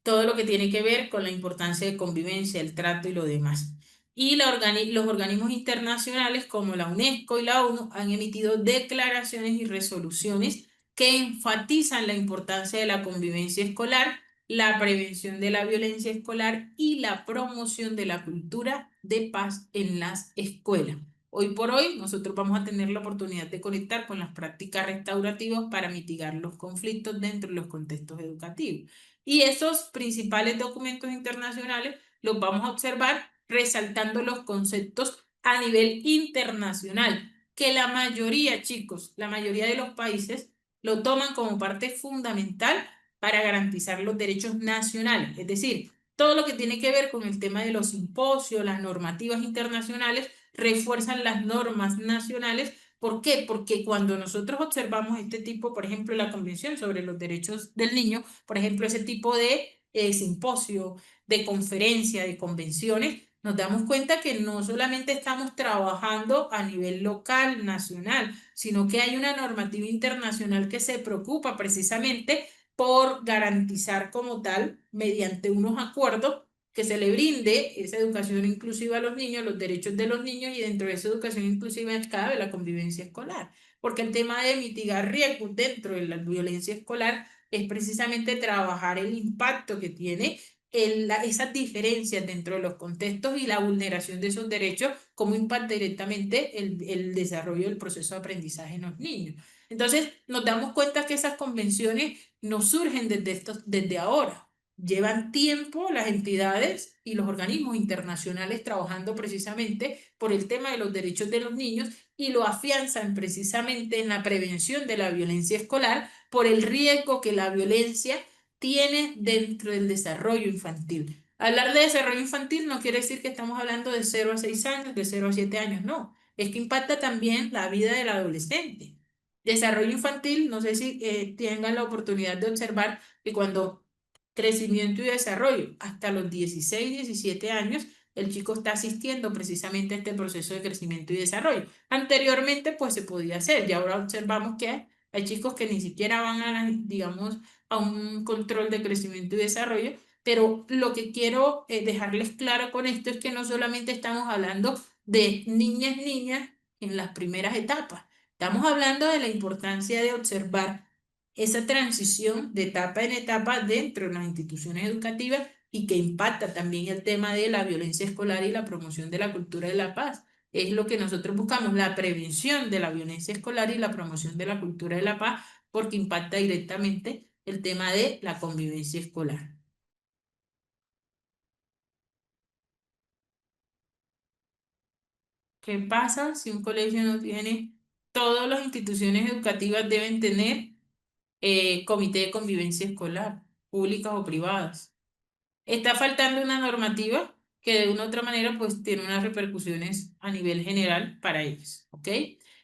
todo lo que tiene que ver con la importancia de convivencia, el trato y lo demás. Y los organismos internacionales como la UNESCO y la ONU han emitido declaraciones y resoluciones que enfatizan la importancia de la convivencia escolar, la prevención de la violencia escolar y la promoción de la cultura de paz en las escuelas. Hoy por hoy, nosotros vamos a tener la oportunidad de conectar con las prácticas restaurativas para mitigar los conflictos dentro de los contextos educativos. Y esos principales documentos internacionales los vamos a observar resaltando los conceptos a nivel internacional, que la mayoría, chicos, la mayoría de los países lo toman como parte fundamental para garantizar los derechos nacionales. Es decir, todo lo que tiene que ver con el tema de los simposios, las normativas internacionales, refuerzan las normas nacionales. ¿Por qué? Porque cuando nosotros observamos este tipo, por ejemplo, la Convención sobre los Derechos del Niño, por ejemplo, ese tipo de simposio, de conferencia, de convenciones, nos damos cuenta que no solamente estamos trabajando a nivel local, nacional, sino que hay una normativa internacional que se preocupa precisamente por garantizar como tal, mediante unos acuerdos, que se le brinde esa educación inclusiva a los niños, los derechos de los niños y dentro de esa educación inclusiva es cabe la convivencia escolar. Porque el tema de mitigar riesgos dentro de la violencia escolar es precisamente trabajar el impacto que tiene esas diferencias dentro de los contextos y la vulneración de esos derechos, cómo impacta directamente el desarrollo del proceso de aprendizaje en los niños. Entonces, nos damos cuenta que esas convenciones no surgen desde ahora. Llevan tiempo las entidades y los organismos internacionales trabajando precisamente por el tema de los derechos de los niños y lo afianzan precisamente en la prevención de la violencia escolar por el riesgo que la violencia tiene dentro del desarrollo infantil. Hablar de desarrollo infantil no quiere decir que estamos hablando de 0 a 6 años, de 0 a 7 años, no. Es que impacta también la vida del adolescente. Desarrollo infantil, no sé si tengan la oportunidad de observar que cuando crecimiento y desarrollo hasta los 16 17 años, el chico está asistiendo precisamente a este proceso de crecimiento y desarrollo. Anteriormente, pues se podía hacer y ahora observamos que hay chicos que ni siquiera van a, digamos, a un control de crecimiento y desarrollo, pero lo que quiero dejarles claro con esto es que no solamente estamos hablando de niñas en las primeras etapas, estamos hablando de la importancia de observar esa transición de etapa en etapa dentro de las instituciones educativas y que impacta también el tema de la violencia escolar y la promoción de la cultura de la paz. Es lo que nosotros buscamos, la prevención de la violencia escolar y la promoción de la cultura de la paz, porque impacta directamente el tema de la convivencia escolar. ¿Qué pasa si un colegio no tiene? Todas las instituciones educativas deben tener comité de convivencia escolar, públicas o privadas. Está faltando una normativa que de una u otra manera pues tiene unas repercusiones a nivel general para ellos, ¿ok?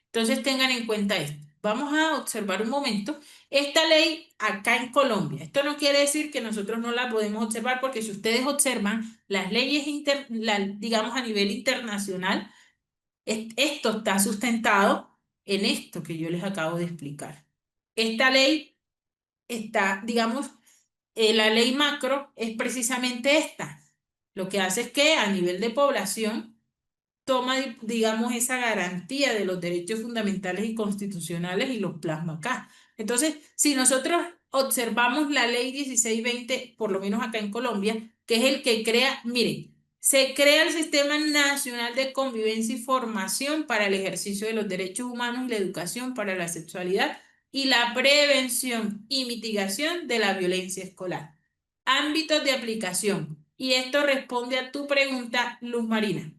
Entonces tengan en cuenta esto. Vamos a observar un momento esta ley acá en Colombia. Esto no quiere decir que nosotros no la podemos observar porque si ustedes observan las leyes, digamos a nivel internacional, esto está sustentado en esto que yo les acabo de explicar. Esta ley está, digamos, la ley macro es precisamente esta. Lo que hace es que a nivel de población toma, digamos, esa garantía de los derechos fundamentales y constitucionales y los plasma acá. Entonces, si nosotros observamos la ley 1620, por lo menos acá en Colombia, que es el que crea, miren, se crea el Sistema Nacional de Convivencia y Formación para el ejercicio de los derechos humanos y la educación para la sexualidad y la prevención y mitigación de la violencia escolar. Ámbitos de aplicación. Y esto responde a tu pregunta, Luz Marina.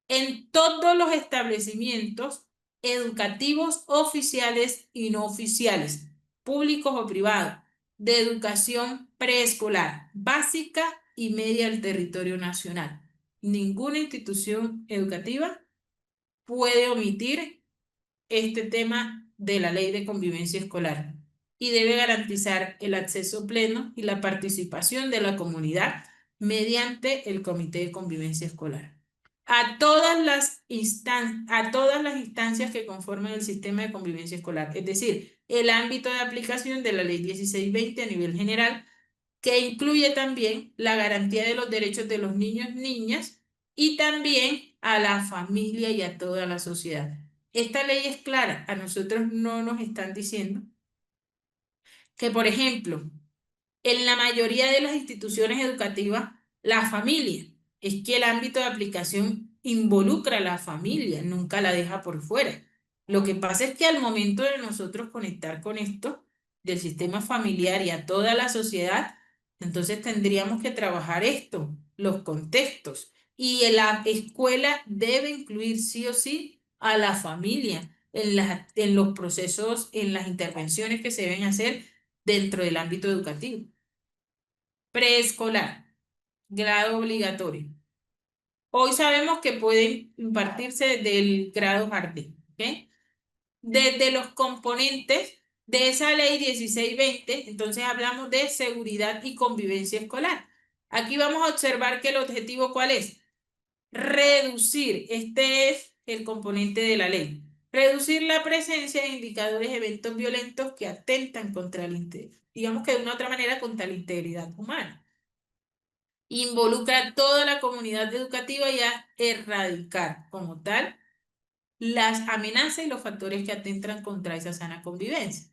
En todos los establecimientos educativos oficiales y no oficiales, públicos o privados, de educación preescolar, básica y media del territorio nacional. Ninguna institución educativa puede omitir este tema de la ley de convivencia escolar y debe garantizar el acceso pleno y la participación de la comunidad mediante el Comité de Convivencia Escolar. A todas las instancias que conforman el sistema de convivencia escolar, es decir, el ámbito de aplicación de la ley 1620 a nivel general, que incluye también la garantía de los derechos de los niños, niñas y también a la familia y a toda la sociedad. Esta ley es clara, a nosotros no nos están diciendo que, por ejemplo, en la mayoría de las instituciones educativas, la familia, es que el ámbito de aplicación involucra a la familia, nunca la deja por fuera. Lo que pasa es que al momento de nosotros conectar con esto del sistema familiar y a toda la sociedad, entonces tendríamos que trabajar esto, los contextos. Y en la escuela debe incluir sí o sí a la familia en los procesos, en las intervenciones que se deben hacer dentro del ámbito educativo. Preescolar, grado obligatorio. Hoy sabemos que pueden impartirse desde el grado jardín, ¿ok? Desde los componentes de esa ley 1620, entonces hablamos de seguridad y convivencia escolar. Aquí vamos a observar que el objetivo, ¿cuál es? Reducir, este es el componente de la ley. Reducir la presencia de indicadores de eventos violentos que atentan contra el digamos que de una otra manera contra la integridad humana. Involucra a toda la comunidad educativa y a erradicar como tal las amenazas y los factores que atentan contra esa sana convivencia.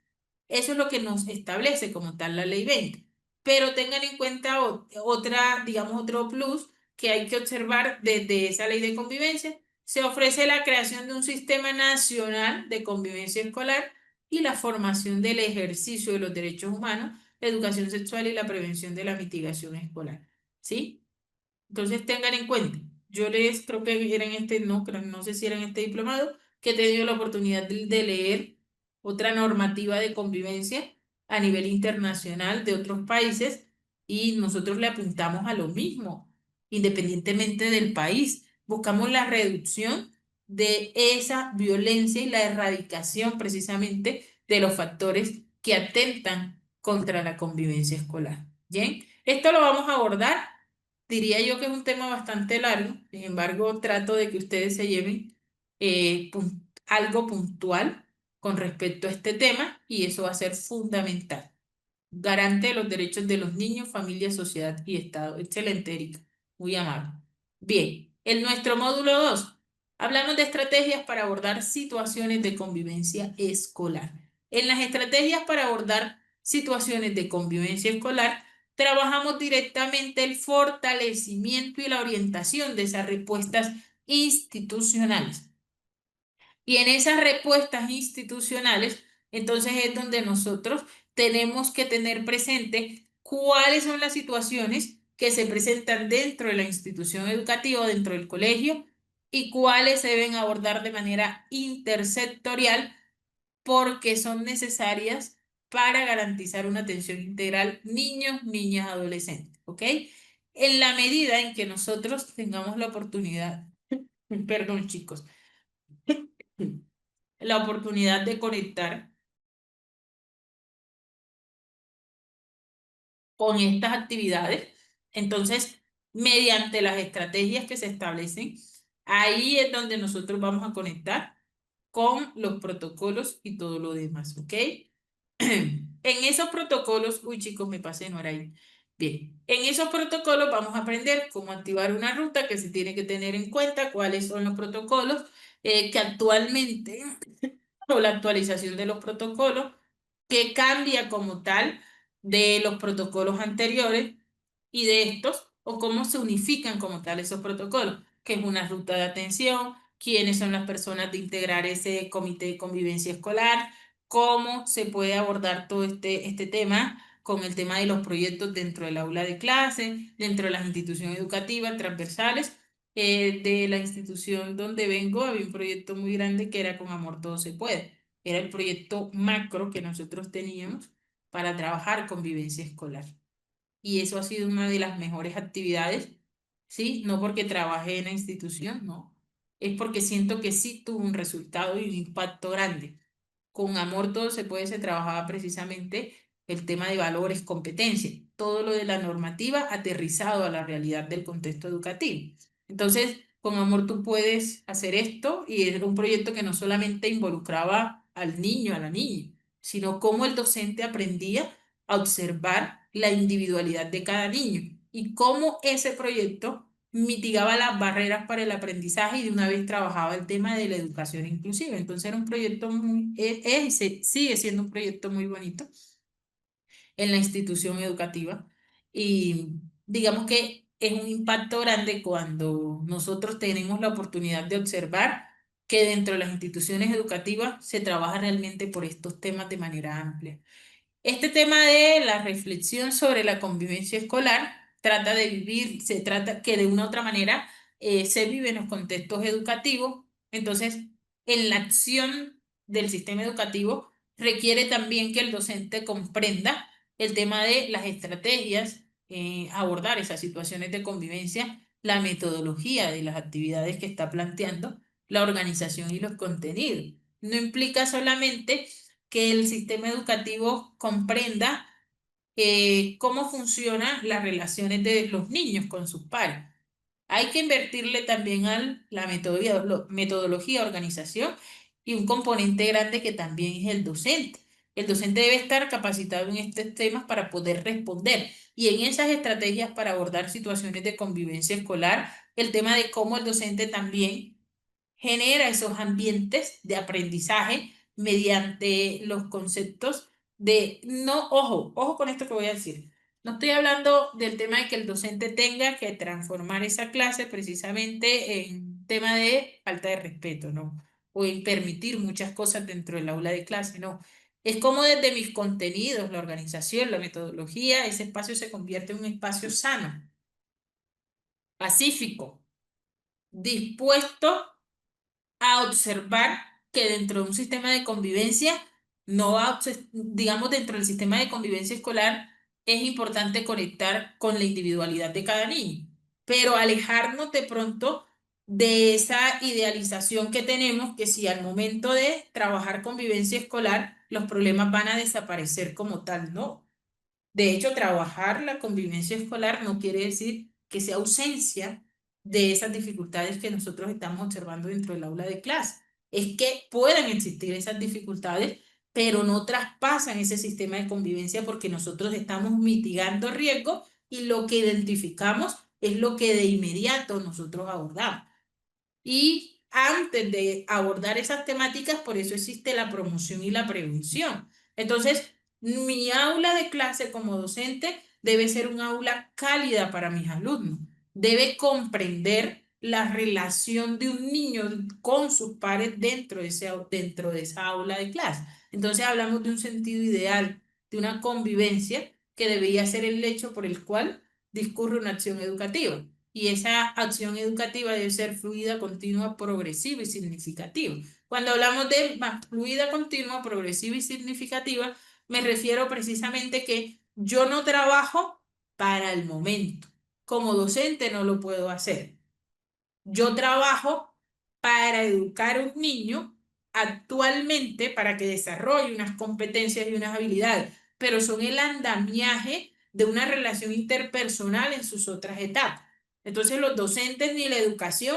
Eso es lo que nos establece como tal la ley 20. Pero tengan en cuenta otra, digamos, otro plus que hay que observar desde esa ley de convivencia. Se ofrece la creación de un sistema nacional de convivencia escolar y la formación del ejercicio de los derechos humanos, la educación sexual y la prevención de la mitigación escolar. ¿Sí? Entonces tengan en cuenta, yo les creo que era en este, no, no sé si era en este diplomado, que he tenido la oportunidad de leer otra normativa de convivencia a nivel internacional de otros países y nosotros le apuntamos a lo mismo, independientemente del país. Buscamos la reducción de esa violencia y la erradicación precisamente de los factores que atentan contra la convivencia escolar. ¿Bien? Esto lo vamos a abordar. Diría yo que es un tema bastante largo, sin embargo, trato de que ustedes se lleven algo puntual con respecto a este tema y eso va a ser fundamental. Garante de los derechos de los niños, familia, sociedad y Estado. Excelente, Erika. Muy amable. Bien, en nuestro módulo 2 hablamos de estrategias para abordar situaciones de convivencia escolar. En las estrategias para abordar situaciones de convivencia escolar, trabajamos directamente el fortalecimiento y la orientación de esas respuestas institucionales. Y en esas respuestas institucionales, entonces es donde nosotros tenemos que tener presente cuáles son las situaciones que se presentan dentro de la institución educativa, dentro del colegio, y cuáles se deben abordar de manera intersectorial porque son necesarias para garantizar una atención integral niños, niñas, adolescentes, ¿ok? En la medida en que nosotros tengamos la oportunidad, perdón chicos, la oportunidad de conectar con estas actividades. Entonces, mediante las estrategias que se establecen, ahí es donde nosotros vamos a conectar con los protocolos y todo lo demás, ¿ok? En esos protocolos, uy chicos, me pasé, no era ahí. Bien, en esos protocolos vamos a aprender cómo activar una ruta que se tiene que tener en cuenta, cuáles son los protocolos que actualmente, o la actualización de los protocolos, que cambia como tal de los protocolos anteriores y de estos, o cómo se unifican como tal esos protocolos, que es una ruta de atención, quiénes son las personas de integrar ese comité de convivencia escolar, cómo se puede abordar todo este tema con el tema de los proyectos dentro del aula de clase, dentro de las instituciones educativas transversales. De la institución donde vengo había un proyecto muy grande que era Con Amor Todo Se Puede. Era el proyecto macro que nosotros teníamos para trabajar convivencia escolar. Y eso ha sido una de las mejores actividades, ¿sí? No porque trabajé en la institución, no. Es porque siento que sí tuvo un resultado y un impacto grande. Con Amor Todo Se Puede se trabajaba precisamente el tema de valores, competencia, todo lo de la normativa aterrizado a la realidad del contexto educativo. Entonces, con Amor tú puedes hacer esto y era un proyecto que no solamente involucraba al niño, a la niña, sino cómo el docente aprendía a observar la individualidad de cada niño y cómo ese proyecto mitigaba las barreras para el aprendizaje y de una vez trabajaba el tema de la educación inclusiva. Entonces era un proyecto y sigue siendo un proyecto muy bonito en la institución educativa y digamos que es un impacto grande cuando nosotros tenemos la oportunidad de observar que dentro de las instituciones educativas se trabaja realmente por estos temas de manera amplia. Este tema de la reflexión sobre la convivencia escolar trata de vivir, se trata que de una u otra manera se vive en los contextos educativos. Entonces, en la acción del sistema educativo requiere también que el docente comprenda el tema de las estrategias, abordar esas situaciones de convivencia, la metodología de las actividades que está planteando, la organización y los contenidos. No implica solamente que el sistema educativo comprenda cómo funcionan las relaciones de los niños con sus pares. Hay que invertirle también a la metodología, organización y un componente grande que también es el docente. El docente debe estar capacitado en estos temas para poder responder y en esas estrategias para abordar situaciones de convivencia escolar, el tema de cómo el docente también genera esos ambientes de aprendizaje mediante los conceptos de, no, ojo con esto que voy a decir. No estoy hablando del tema de que el docente tenga que transformar esa clase precisamente en tema de falta de respeto, ¿no? O en permitir muchas cosas dentro del aula de clase, no. Es como desde mis contenidos, la organización, la metodología, ese espacio se convierte en un espacio sano, pacífico, dispuesto a observar que dentro de un sistema de convivencia, no va, digamos, dentro del sistema de convivencia escolar, es importante conectar con la individualidad de cada niño, pero alejarnos de pronto de esa idealización que tenemos, que si al momento de trabajar convivencia escolar, los problemas van a desaparecer como tal, ¿no? De hecho, trabajar la convivencia escolar no quiere decir que sea ausencia de esas dificultades que nosotros estamos observando dentro del aula de clase. Es que puedan existir esas dificultades, pero no traspasan ese sistema de convivencia porque nosotros estamos mitigando riesgos y lo que identificamos es lo que de inmediato nosotros abordamos. Y antes de abordar esas temáticas, por eso existe la promoción y la prevención. Entonces, mi aula de clase como docente debe ser un aula cálida para mis alumnos. Debe comprender la relación de un niño con sus pares dentro de esa aula de clase. Entonces, hablamos de un sentido ideal, de una convivencia que debería ser el hecho por el cual discurre una acción educativa y esa acción educativa debe ser fluida, continua, progresiva y significativa. Cuando hablamos de más fluida, continua, progresiva y significativa, me refiero precisamente que yo no trabajo para el momento. Como docente no lo puedo hacer. Yo trabajo para educar a un niño actualmente para que desarrolle unas competencias y unas habilidades, pero son el andamiaje de una relación interpersonal en sus otras etapas. Entonces, los docentes ni la educación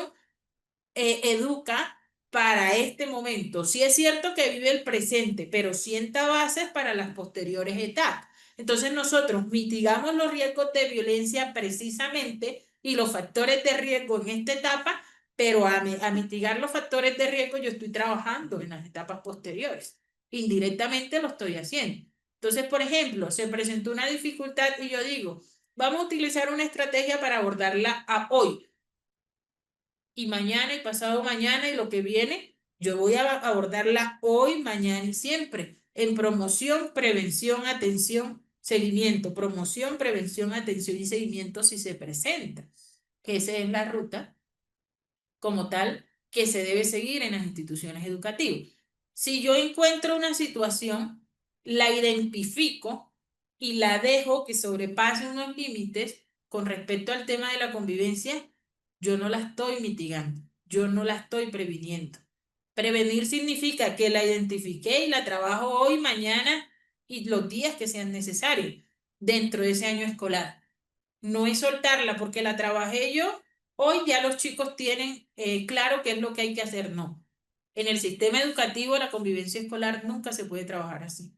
educa para este momento. Sí es cierto que vive el presente, pero sienta bases para las posteriores etapas. Entonces nosotros mitigamos los riesgos de violencia precisamente y los factores de riesgo en esta etapa, pero a mitigar los factores de riesgo yo estoy trabajando en las etapas posteriores. Indirectamente lo estoy haciendo. Entonces, por ejemplo, se presentó una dificultad y yo digo, vamos a utilizar una estrategia para abordarla a hoy y mañana y pasado mañana y lo que viene, yo voy a abordarla hoy, mañana y siempre en promoción, prevención, atención, seguimiento, promoción, prevención, atención y seguimiento si se presenta, que esa es la ruta como tal que se debe seguir en las instituciones educativas. Si yo encuentro una situación, la identifico y la dejo que sobrepase unos límites con respecto al tema de la convivencia, yo no la estoy mitigando, yo no la estoy previniendo. Prevenir significa que la identifiqué y la trabajo hoy, mañana y los días que sean necesarios dentro de ese año escolar. No es soltarla porque la trabajé yo. Hoy ya los chicos tienen claro qué es lo que hay que hacer. No. En el sistema educativo, la convivencia escolar nunca se puede trabajar así.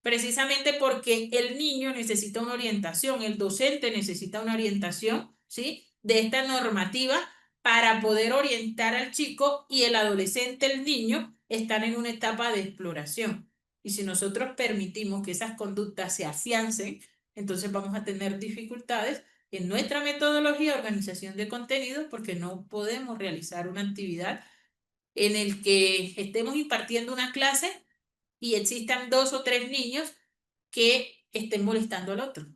precisamente porque el niño necesita una orientación, el docente necesita una orientación, ¿sí? De esta normativa para poder orientar al chico y el adolescente, el niño, están en una etapa de exploración. Y si nosotros permitimos que esas conductas se afiancen, entonces vamos a tener dificultades en nuestra metodología de organización de contenidos porque no podemos realizar una actividad en el que estemos impartiendo una clase y existan dos o tres niños que estén molestando al otro.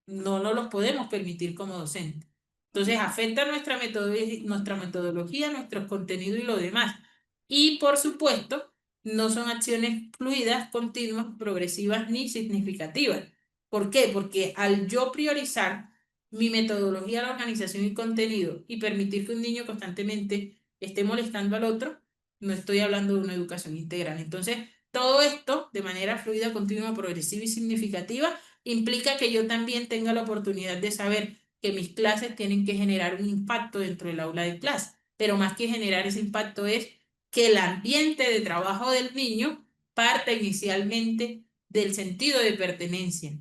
No nos los podemos permitir como docentes. Entonces afecta nuestra metodología, nuestros contenidos y lo demás. Y por supuesto, no son acciones fluidas, continuas, progresivas ni significativas. ¿Por qué? Porque al yo priorizar mi metodología de organización y contenido y permitir que un niño constantemente esté molestando al otro, no estoy hablando de una educación integral. Entonces, todo esto de manera fluida, continua, progresiva y significativa implica que yo también tenga la oportunidad de saber que mis clases tienen que generar un impacto dentro del aula de clase, pero más que generar ese impacto es que el ambiente de trabajo del niño parta inicialmente del sentido de pertenencia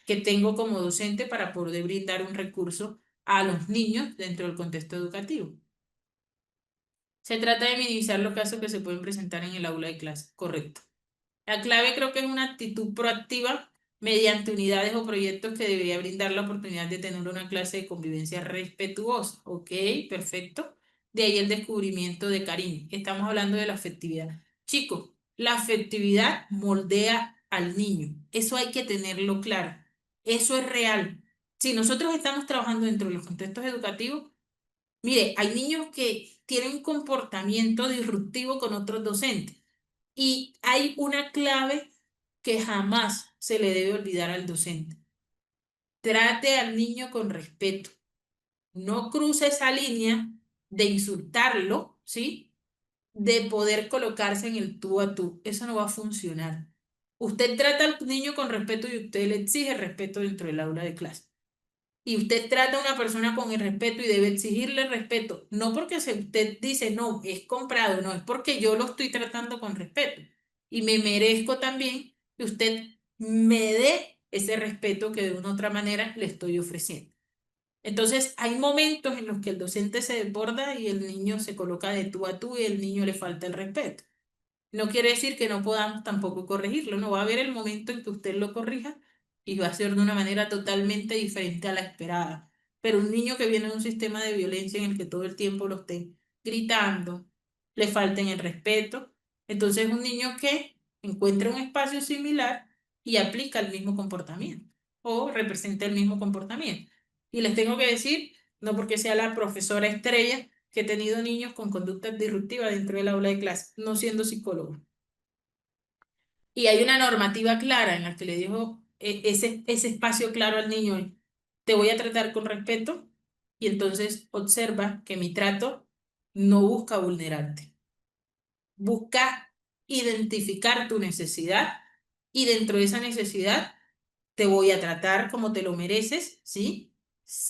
que tengo como docente para poder brindar un recurso a los niños dentro del contexto educativo. Se trata de minimizar los casos que se pueden presentar en el aula de clase, correcto. La clave creo que es una actitud proactiva mediante unidades o proyectos que debería brindar la oportunidad de tener una clase de convivencia respetuosa. Ok, perfecto. De ahí el descubrimiento de cariño. Estamos hablando de la afectividad. Chicos, la afectividad moldea al niño. Eso hay que tenerlo claro. Eso es real. Si nosotros estamos trabajando dentro de los contextos educativos, mire, hay niños que tienen un comportamiento disruptivo con otros docentes. Y hay una clave que jamás se le debe olvidar al docente. Trate al niño con respeto. No cruce esa línea de insultarlo, ¿sí? De poder colocarse en el tú a tú. Eso no va a funcionar. Usted trata al niño con respeto y usted le exige respeto dentro del aula de clase. Y usted trata a una persona con el respeto y debe exigirle respeto, no porque si usted dice no, es comprado, no, es porque yo lo estoy tratando con respeto. Y me merezco también que usted me dé ese respeto que de una u otra manera le estoy ofreciendo. Entonces, hay momentos en los que el docente se desborda y el niño se coloca de tú a tú y el niño le falta el respeto. No quiere decir que no podamos tampoco corregirlo, no va a haber el momento en que usted lo corrija y va a ser de una manera totalmente diferente a la esperada. Pero un niño que viene de un sistema de violencia en el que todo el tiempo lo esté gritando, le falten el respeto, entonces es un niño que encuentra un espacio similar y aplica el mismo comportamiento o representa el mismo comportamiento. Y les tengo que decir, no porque sea la profesora estrella, que he tenido niños con conductas disruptivas dentro del aula de clase, no siendo psicólogo. Y hay una normativa clara en la que le dijo ese espacio claro al niño, te voy a tratar con respeto y entonces observa que mi trato no busca vulnerarte, busca identificar tu necesidad y dentro de esa necesidad te voy a tratar como te lo mereces, ¿sí?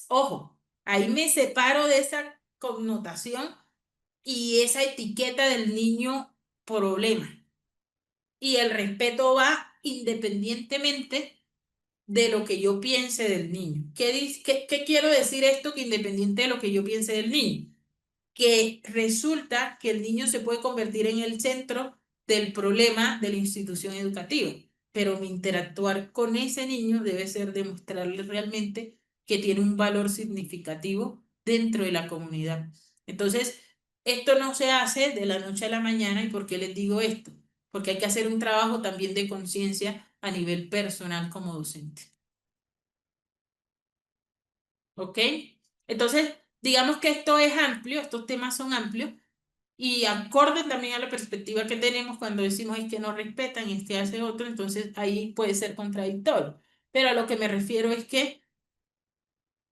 Ojo, ahí me separo de esa connotación y esa etiqueta del niño problema. Y el respeto va independientemente de lo que yo piense del niño. ¿Qué quiero decir esto? Que independiente de lo que yo piense del niño, que resulta que el niño se puede convertir en el centro del problema de la institución educativa, pero mi interactuar con ese niño debe ser demostrarle realmente que tiene un valor significativo dentro de la comunidad. Entonces, esto no se hace de la noche a la mañana. ¿Y por qué les digo esto? Porque hay que hacer un trabajo también de conciencia a nivel personal como docente. ¿Ok? Entonces, digamos que esto es amplio, estos temas son amplios y acorde también a la perspectiva que tenemos cuando decimos es que no respetan y es que hace otro, entonces ahí puede ser contradictorio. Pero a lo que me refiero es que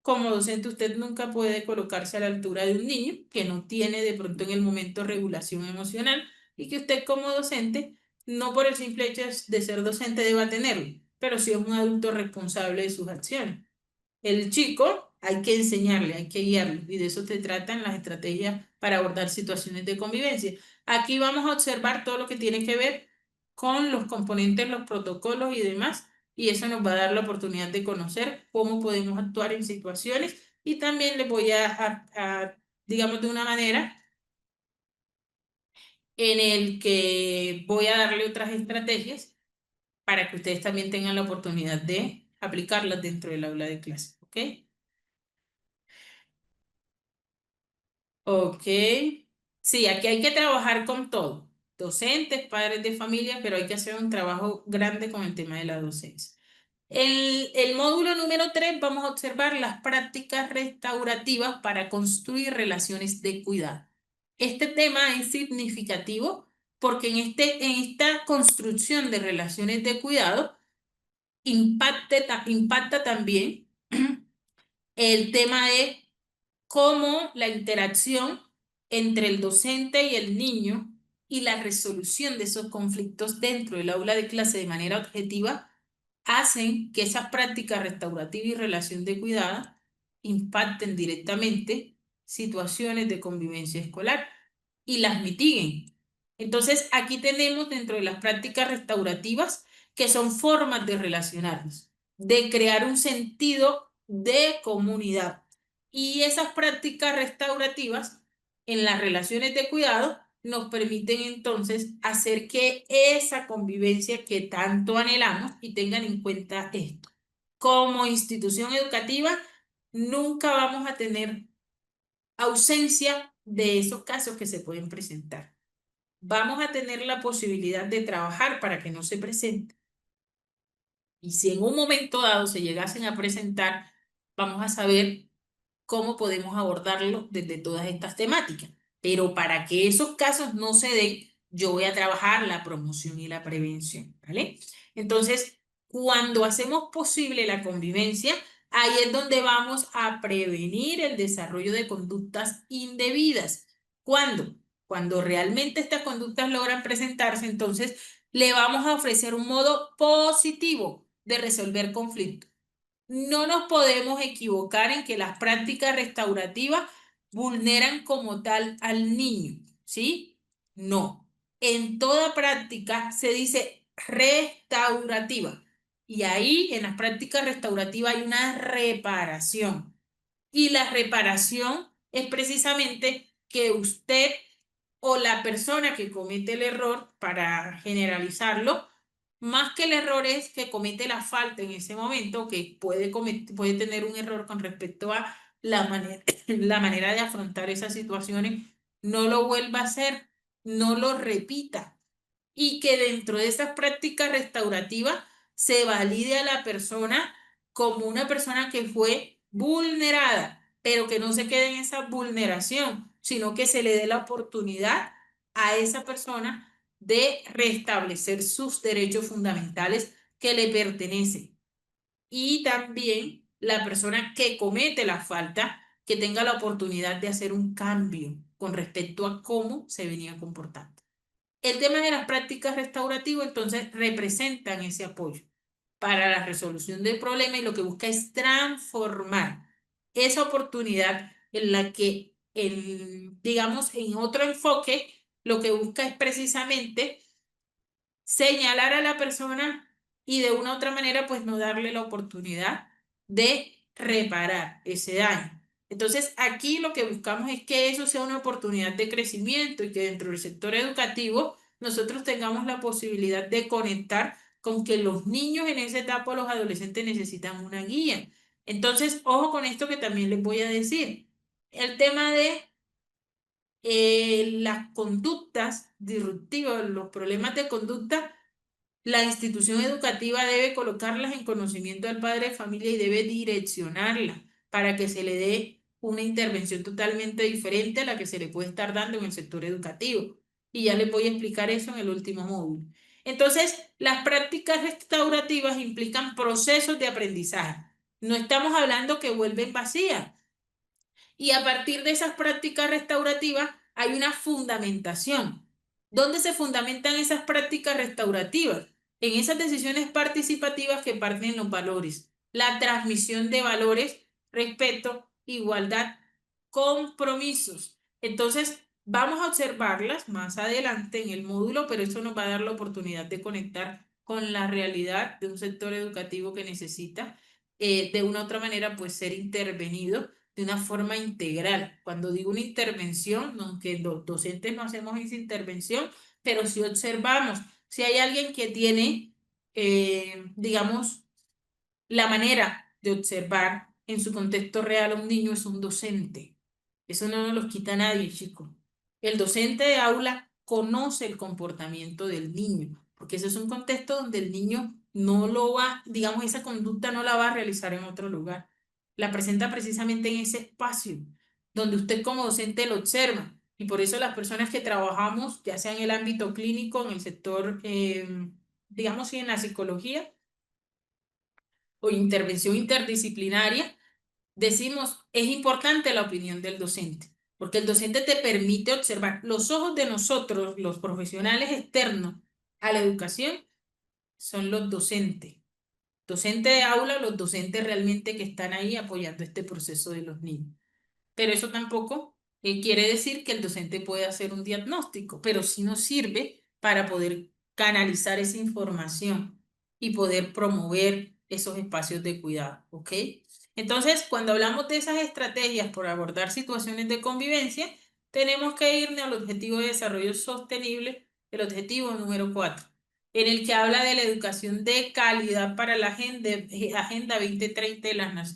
como docente usted nunca puede colocarse a la altura de un niño que no tiene de pronto en el momento regulación emocional y que usted como docente, no por el simple hecho de ser docente deba tenerlo, pero sí es un adulto responsable de sus acciones. El chico hay que enseñarle, hay que guiarlo y de eso se tratan las estrategias para abordar situaciones de convivencia. Aquí vamos a observar todo lo que tiene que ver con los componentes, los protocolos y demás, y eso nos va a dar la oportunidad de conocer cómo podemos actuar en situaciones y también les voy digamos, de una manera en el que voy a darle otras estrategias para que ustedes también tengan la oportunidad de aplicarlas dentro del aula de clase, ¿ok? Ok. Sí, aquí hay que trabajar con todo. Docentes, padres de familia, pero hay que hacer un trabajo grande con el tema de la docencia. El módulo número 3 vamos a observar las prácticas restaurativas para construir relaciones de cuidado. Este tema es significativo porque en esta construcción de relaciones de cuidado impacta también el tema de cómo la interacción entre el docente y el niño y la resolución de esos conflictos dentro del aula de clase de manera objetiva hacen que esas prácticas restaurativas y relación de cuidado impacten directamente situaciones de convivencia escolar y las mitiguen. Entonces, aquí tenemos dentro de las prácticas restaurativas que son formas de relacionarnos, de crear un sentido de comunidad. Y esas prácticas restaurativas en las relaciones de cuidado nos permiten entonces hacer que esa convivencia que tanto anhelamos, y tengan en cuenta esto, como institución educativa, nunca vamos a tener ausencia de esos casos que se pueden presentar. Vamos a tener la posibilidad de trabajar para que no se presenten. Y si en un momento dado se llegasen a presentar, vamos a saber cómo podemos abordarlo desde todas estas temáticas. Pero para que esos casos no se den, yo voy a trabajar la promoción y la prevención, ¿vale? Entonces, cuando hacemos posible la convivencia, ahí es donde vamos a prevenir el desarrollo de conductas indebidas. ¿Cuándo? Cuando realmente estas conductas logran presentarse, entonces le vamos a ofrecer un modo positivo de resolver conflictos. No nos podemos equivocar en que las prácticas restaurativas vulneran como tal al niño, ¿sí? No. En toda práctica se dice restaurativa. Y ahí en las prácticas restaurativas hay una reparación. Y la reparación es precisamente que usted o la persona que comete el error, para generalizarlo, más que el error es que comete la falta en ese momento, que puede tener un error con respecto a la manera de afrontar esas situaciones, no lo vuelva a hacer, no lo repita y que dentro de esas prácticas restaurativas se valide a la persona como una persona que fue vulnerada, pero que no se quede en esa vulneración, sino que se le dé la oportunidad a esa persona de restablecer sus derechos fundamentales que le pertenecen. Y también la persona que comete la falta, que tenga la oportunidad de hacer un cambio con respecto a cómo se venía comportando. El tema de las prácticas restaurativas entonces representan ese apoyo para la resolución del problema y lo que busca es transformar esa oportunidad en la que, digamos, en otro enfoque, lo que busca es precisamente señalar a la persona y de una u otra manera, pues no darle la oportunidad de reparar ese daño. Entonces, aquí lo que buscamos es que eso sea una oportunidad de crecimiento y que dentro del sector educativo nosotros tengamos la posibilidad de conectar con que los niños en esa etapa, los adolescentes necesitan una guía. Entonces, ojo con esto que también les voy a decir. El tema de las conductas disruptivas, los problemas de conducta, la institución educativa debe colocarlas en conocimiento del padre de familia y debe direccionarla para que se le dé una intervención totalmente diferente a la que se le puede estar dando en el sector educativo. Y ya les voy a explicar eso en el último módulo. Entonces, las prácticas restaurativas implican procesos de aprendizaje. No estamos hablando que vuelven vacías. Y a partir de esas prácticas restaurativas hay una fundamentación. ¿Dónde se fundamentan esas prácticas restaurativas? En esas decisiones participativas que parten los valores. La transmisión de valores, respeto, igualdad, compromisos. Entonces, Vamos a observarlas más adelante en el módulo, pero eso nos va a dar la oportunidad de conectar con la realidad de un sector educativo que necesita de una u otra manera pues ser intervenido de una forma integral. Cuando digo una intervención, aunque los docentes no hacemos esa intervención, pero si observamos, si hay alguien que tiene, digamos, la manera de observar en su contexto real a un niño es un docente. Eso no nos lo quita nadie, chicos. El docente de aula conoce el comportamiento del niño, porque ese es un contexto donde el niño no lo va, digamos, esa conducta no la va a realizar en otro lugar. La presenta precisamente en ese espacio, donde usted como docente lo observa. Y por eso las personas que trabajamos, ya sea en el ámbito clínico, en el sector, digamos, y en la psicología, o intervención interdisciplinaria, decimos, es importante la opinión del docente, porque el docente te permite observar los ojos de nosotros, los profesionales externos a la educación, son los docentes. Docente de aula, los docentes realmente que están ahí apoyando este proceso de los niños. Pero eso tampoco quiere decir que el docente puede hacer un diagnóstico, pero sí nos sirve para poder canalizar esa información y poder promover esos espacios de cuidado, ¿ok? Entonces, cuando hablamos de esas estrategias por abordar situaciones de convivencia, tenemos que irnos al objetivo de desarrollo sostenible, el objetivo número 4, en el que habla de la educación de calidad para la Agenda 2030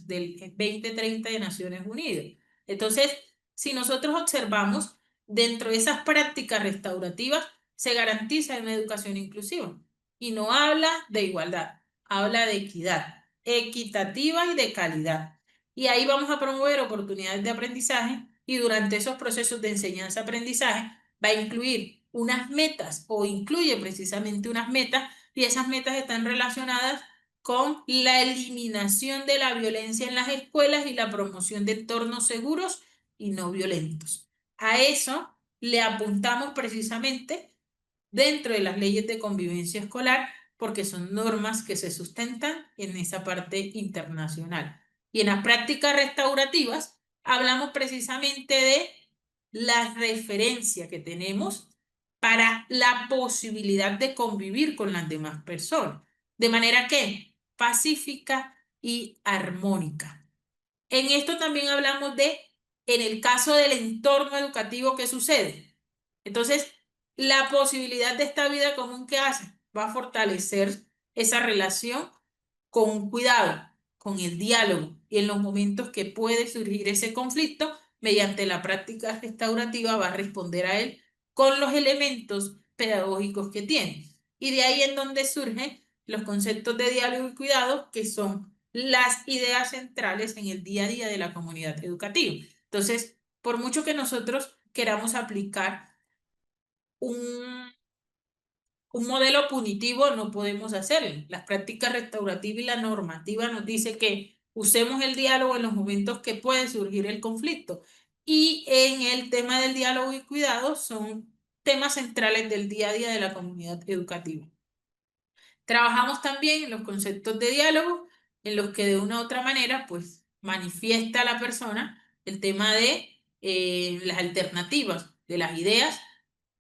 del 2030 de Naciones Unidas. Entonces, si nosotros observamos, dentro de esas prácticas restaurativas se garantiza una educación inclusiva y no habla de igualdad, habla de equidad, equitativa y de calidad. Y ahí vamos a promover oportunidades de aprendizaje y durante esos procesos de enseñanza-aprendizaje va a incluir unas metas o incluye precisamente unas metas y esas metas están relacionadas con la eliminación de la violencia en las escuelas y la promoción de entornos seguros y no violentos. A eso le apuntamos precisamente dentro de las leyes de convivencia escolar porque son normas que se sustentan en esa parte internacional. Y en las prácticas restaurativas hablamos precisamente de la referencia que tenemos para la posibilidad de convivir con las demás personas, de manera que pacífica y armónica. En esto también hablamos de, en el caso del entorno educativo, ¿qué sucede? Entonces, la posibilidad de esta vida común que hace va a fortalecer esa relación con cuidado, con el diálogo y en los momentos que puede surgir ese conflicto, mediante la práctica restaurativa va a responder a él con los elementos pedagógicos que tiene. Y de ahí en donde surgen los conceptos de diálogo y cuidado, que son las ideas centrales en el día a día de la comunidad educativa. Entonces, por mucho que nosotros queramos aplicar un un modelo punitivo no podemos hacerlo. Las prácticas restaurativas y la normativa nos dice que usemos el diálogo en los momentos que puede surgir el conflicto. Y en el tema del diálogo y cuidado son temas centrales del día a día de la comunidad educativa. Trabajamos también en los conceptos de diálogo, en los que de una u otra manera, pues, manifiesta a la persona el tema de las alternativas, de las ideas,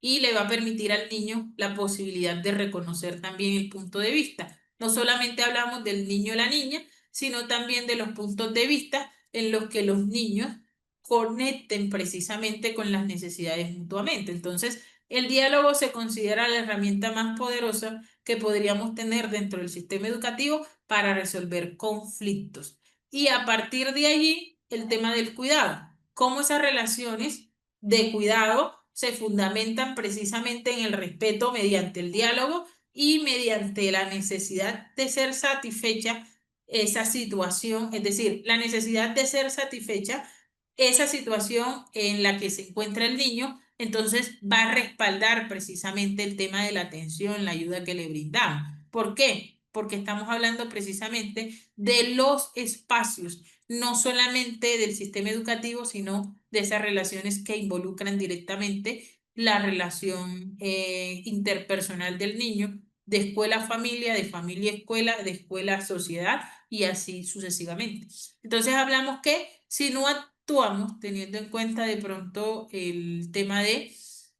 y le va a permitir al niño la posibilidad de reconocer también el punto de vista. No solamente hablamos del niño o la niña, sino también de los puntos de vista en los que los niños conecten precisamente con las necesidades mutuamente. Entonces, el diálogo se considera la herramienta más poderosa que podríamos tener dentro del sistema educativo para resolver conflictos. Y a partir de allí, el tema del cuidado, cómo esas relaciones de cuidado se fundamentan precisamente en el respeto mediante el diálogo y mediante la necesidad de ser satisfecha esa situación, es decir, la necesidad de ser satisfecha esa situación en la que se encuentra el niño, entonces va a respaldar precisamente el tema de la atención, la ayuda que le brindamos. ¿Por qué? Porque estamos hablando precisamente de los espacios, no solamente del sistema educativo, sino de esas relaciones que involucran directamente la relación interpersonal del niño, de escuela a familia, de familia a escuela, de escuela a sociedad y así sucesivamente. Entonces hablamos que si no actuamos teniendo en cuenta de pronto el tema de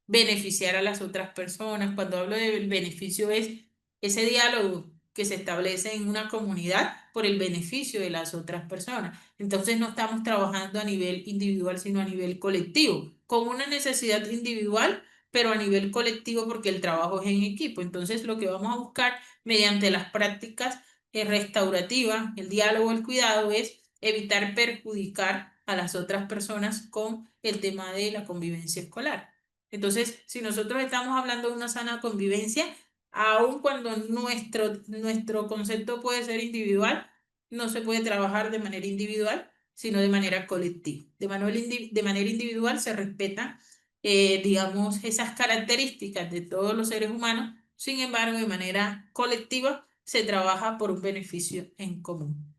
beneficiar a las otras personas. Cuando hablo del beneficio es ese diálogo que se establece en una comunidad por el beneficio de las otras personas. Entonces no estamos trabajando a nivel individual, sino a nivel colectivo, con una necesidad individual, pero a nivel colectivo porque el trabajo es en equipo. Entonces lo que vamos a buscar mediante las prácticas restaurativas, el diálogo, el cuidado, es evitar perjudicar a las otras personas con el tema de la convivencia escolar. Entonces, si nosotros estamos hablando de una sana convivencia, aun cuando nuestro concepto puede ser individual, no se puede trabajar de manera individual, sino de manera colectiva. De manera individual se respetan, digamos, esas características de todos los seres humanos, sin embargo, de manera colectiva se trabaja por un beneficio en común.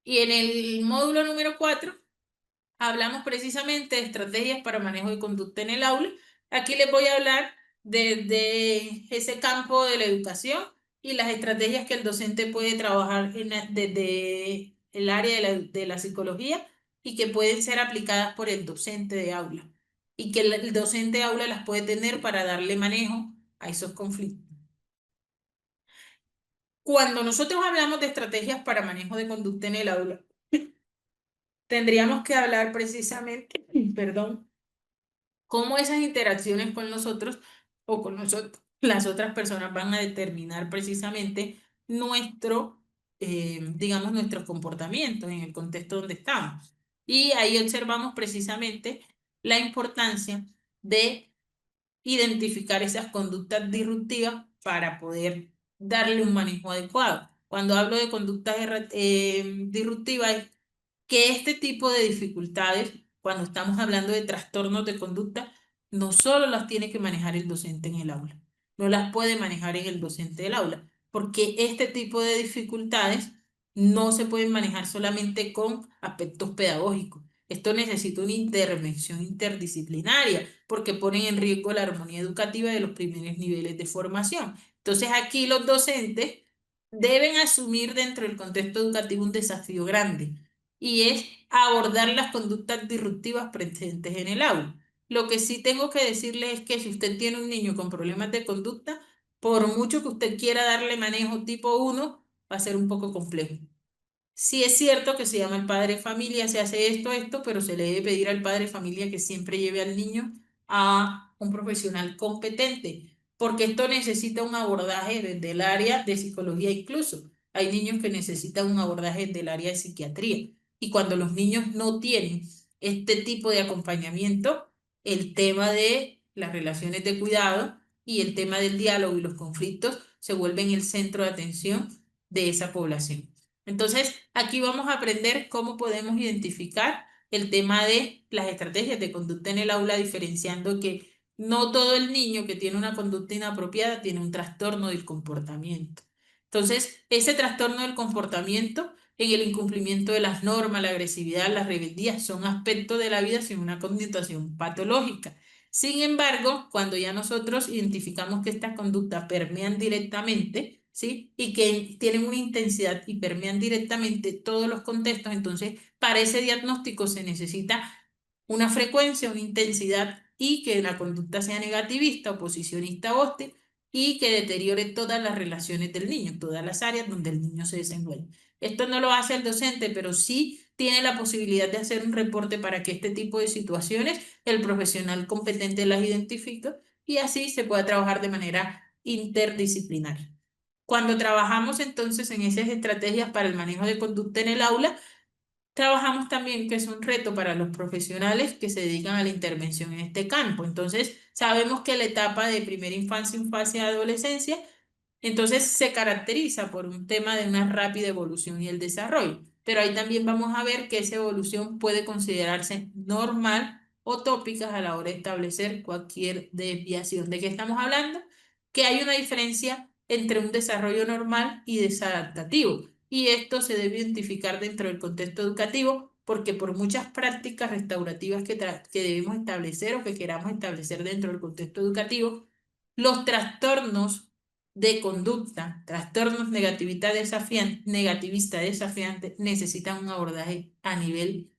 Y en el módulo número 4 hablamos precisamente de estrategias para manejo de conducta en el aula. Aquí les voy a hablar de ese campo de la educación y las estrategias que el docente puede trabajar desde el área de la psicología y que pueden ser aplicadas por el docente de aula y que el docente de aula las puede tener para darle manejo a esos conflictos. Cuando nosotros hablamos de estrategias para manejo de conducta en el aula, tendríamos que hablar precisamente, perdón, cómo esas interacciones con nosotros o con nosotros, las otras personas van a determinar precisamente digamos, nuestros comportamientos en el contexto donde estamos. Y ahí observamos precisamente la importancia de identificar esas conductas disruptivas para poder darle un manejo adecuado. Cuando hablo de conductas disruptivas, que este tipo de dificultades, cuando estamos hablando de trastornos de conducta, no solo las tiene que manejar el docente en el aula, no las puede manejar en el docente del aula, porque este tipo de dificultades no se pueden manejar solamente con aspectos pedagógicos. Esto necesita una intervención interdisciplinaria porque ponen en riesgo la armonía educativa de los primeros niveles de formación. Entonces aquí los docentes deben asumir dentro del contexto educativo un desafío grande y es abordar las conductas disruptivas presentes en el aula. Lo que sí tengo que decirle es que si usted tiene un niño con problemas de conducta, por mucho que usted quiera darle manejo tipo 1, va a ser un poco complejo. Sí es cierto que se llama el padre de familia, se hace esto, pero se le debe pedir al padre de familia que siempre lleve al niño a un profesional competente, porque esto necesita un abordaje desde el área de psicología incluso. Hay niños que necesitan un abordaje desde el área de psiquiatría. Y cuando los niños no tienen este tipo de acompañamiento, el tema de las relaciones de cuidado y el tema del diálogo y los conflictos se vuelven el centro de atención de esa población. Entonces, aquí vamos a aprender cómo podemos identificar el tema de las estrategias de conducta en el aula, diferenciando que no todo el niño que tiene una conducta inapropiada tiene un trastorno del comportamiento. Entonces, ese trastorno del comportamiento en el incumplimiento de las normas, la agresividad, la rebeldía, son aspectos de la vida sin una connotación patológica. Sin embargo, cuando ya nosotros identificamos que estas conductas permean directamente, ¿sí? Y que tienen una intensidad y permean directamente todos los contextos, entonces para ese diagnóstico se necesita una frecuencia, una intensidad y que la conducta sea negativista, oposicionista o hostil y que deteriore todas las relaciones del niño, todas las áreas donde el niño se desenvuelve. Esto no lo hace el docente, pero sí tiene la posibilidad de hacer un reporte para que este tipo de situaciones el profesional competente las identifique y así se pueda trabajar de manera interdisciplinaria. Cuando trabajamos entonces en esas estrategias para el manejo de conducta en el aula, trabajamos también que es un reto para los profesionales que se dedican a la intervención en este campo. Entonces, sabemos que la etapa de primera infancia, infancia y adolescencia entonces se caracteriza por un tema de una rápida evolución y el desarrollo, pero ahí también vamos a ver que esa evolución puede considerarse normal o tópica a la hora de establecer cualquier desviación. ¿De qué estamos hablando? Que hay una diferencia entre un desarrollo normal y desadaptativo, y esto se debe identificar dentro del contexto educativo porque por muchas prácticas restaurativas que debemos establecer o que queramos establecer dentro del contexto educativo, los trastornos de conducta, trastornos negativista desafiante necesitan un abordaje a nivel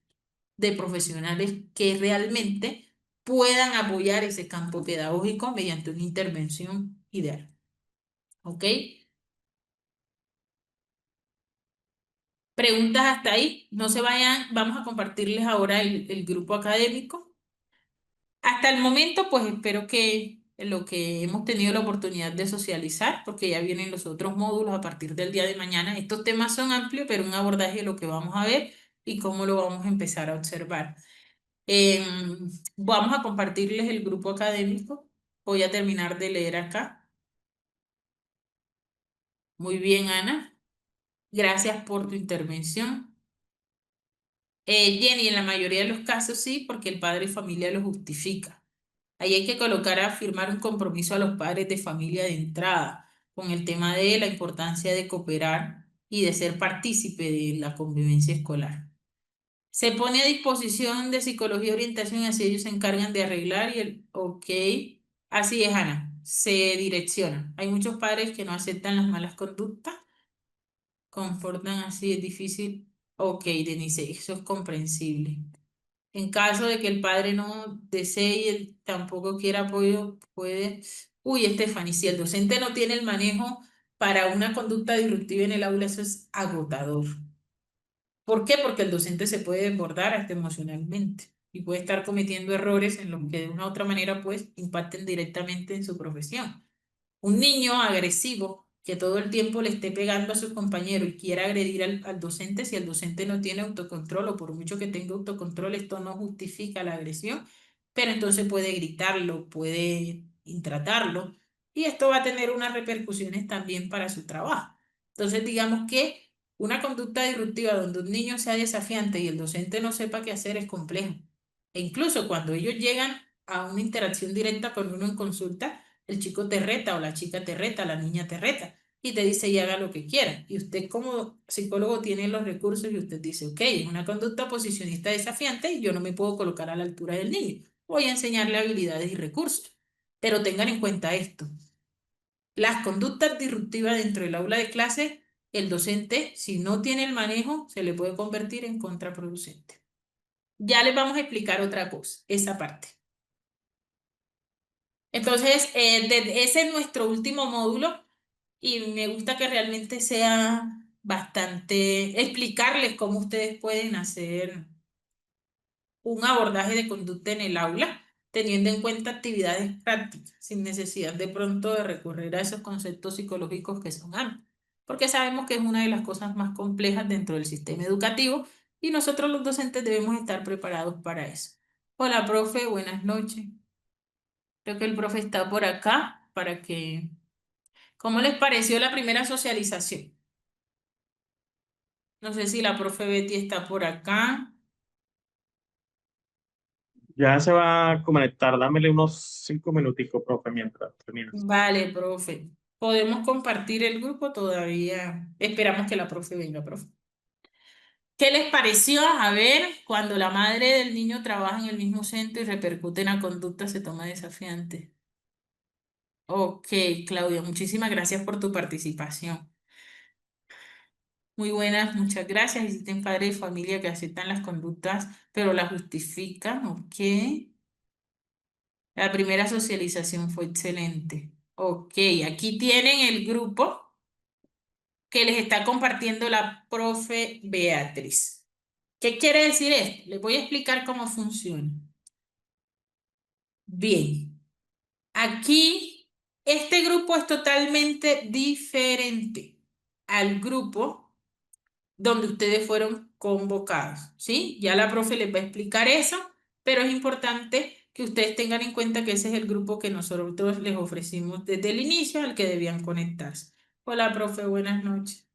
de profesionales que realmente puedan apoyar ese campo pedagógico mediante una intervención ideal. ¿Ok? Preguntas hasta ahí. No se vayan, vamos a compartirles ahora el grupo académico. Hasta el momento, pues espero que lo que hemos tenido la oportunidad de socializar, porque ya vienen los otros módulos a partir del día de mañana. Estos temas son amplios, pero un abordaje de lo que vamos a ver y cómo lo vamos a empezar a observar. Vamos a compartirles el grupo académico. Voy a terminar de leer acá. Muy bien, Ana. Gracias por tu intervención. Jenny, en la mayoría de los casos sí, porque el padre de familia lo justifica. Ahí hay que colocar a firmar un compromiso a los padres de familia de entrada con el tema de la importancia de cooperar y de ser partícipe de la convivencia escolar. Se pone a disposición de psicología y orientación y así ellos se encargan de arreglar ok, así es, Ana, se direcciona. Hay muchos padres que no aceptan las malas conductas, comportan así, es difícil. Ok, Denise, eso es comprensible. En caso de que el padre no desee y él tampoco quiera apoyo, puede... Uy, Stephanie, si el docente no tiene el manejo para una conducta disruptiva en el aula, eso es agotador. ¿Por qué? Porque el docente se puede desbordar hasta emocionalmente y puede estar cometiendo errores en los que de una u otra manera pues impacten directamente en su profesión. Un niño agresivo que todo el tiempo le esté pegando a su compañero y quiera agredir al docente, si el docente no tiene autocontrol o por mucho que tenga autocontrol, esto no justifica la agresión, pero entonces puede gritarlo, puede intratarlo y esto va a tener unas repercusiones también para su trabajo. Entonces, digamos que una conducta disruptiva donde un niño sea desafiante y el docente no sepa qué hacer es complejo. E incluso cuando ellos llegan a una interacción directa con uno en consulta, el chico te reta o la chica te reta, la niña te reta y te dice y haga lo que quiera. Y usted como psicólogo tiene los recursos y usted dice, ok, es una conducta posicionista desafiante y yo no me puedo colocar a la altura del niño. Voy a enseñarle habilidades y recursos. Pero tengan en cuenta esto. Las conductas disruptivas dentro del aula de clase, el docente, si no tiene el manejo, se le puede convertir en contraproducente. Ya les vamos a explicar otra cosa, esa parte. Entonces, ese es nuestro último módulo y me gusta que realmente sea bastante explicarles cómo ustedes pueden hacer un abordaje de conducta en el aula, teniendo en cuenta actividades prácticas, sin necesidad de pronto de recurrir a esos conceptos psicológicos que son amplios, porque sabemos que es una de las cosas más complejas dentro del sistema educativo y nosotros los docentes debemos estar preparados para eso. Hola, profe, buenas noches. Creo que el profe está por acá para que... ¿Cómo les pareció la primera socialización? No sé si la profe Betty está por acá. Ya se va a conectar. Dámele unos 5 minuticos, profe, mientras terminas. Vale, profe. ¿Podemos compartir el grupo todavía? Esperamos que la profe venga, profe. ¿Qué les pareció? A ver, cuando la madre del niño trabaja en el mismo centro y repercute en la conducta, se toma desafiante. Ok, Claudia, muchísimas gracias por tu participación. Muy buenas, muchas gracias. Existen padres de familia que aceptan las conductas, pero las justifican. Ok. La primera socialización fue excelente. Ok, aquí tienen el grupo que les está compartiendo la profe Beatriz. ¿Qué quiere decir esto? Les voy a explicar cómo funciona. Bien, aquí este grupo es totalmente diferente al grupo donde ustedes fueron convocados, ¿sí? Ya la profe les va a explicar eso, pero es importante que ustedes tengan en cuenta que ese es el grupo que nosotros les ofrecimos desde el inicio al que debían conectarse. Hola, profe, buenas noches.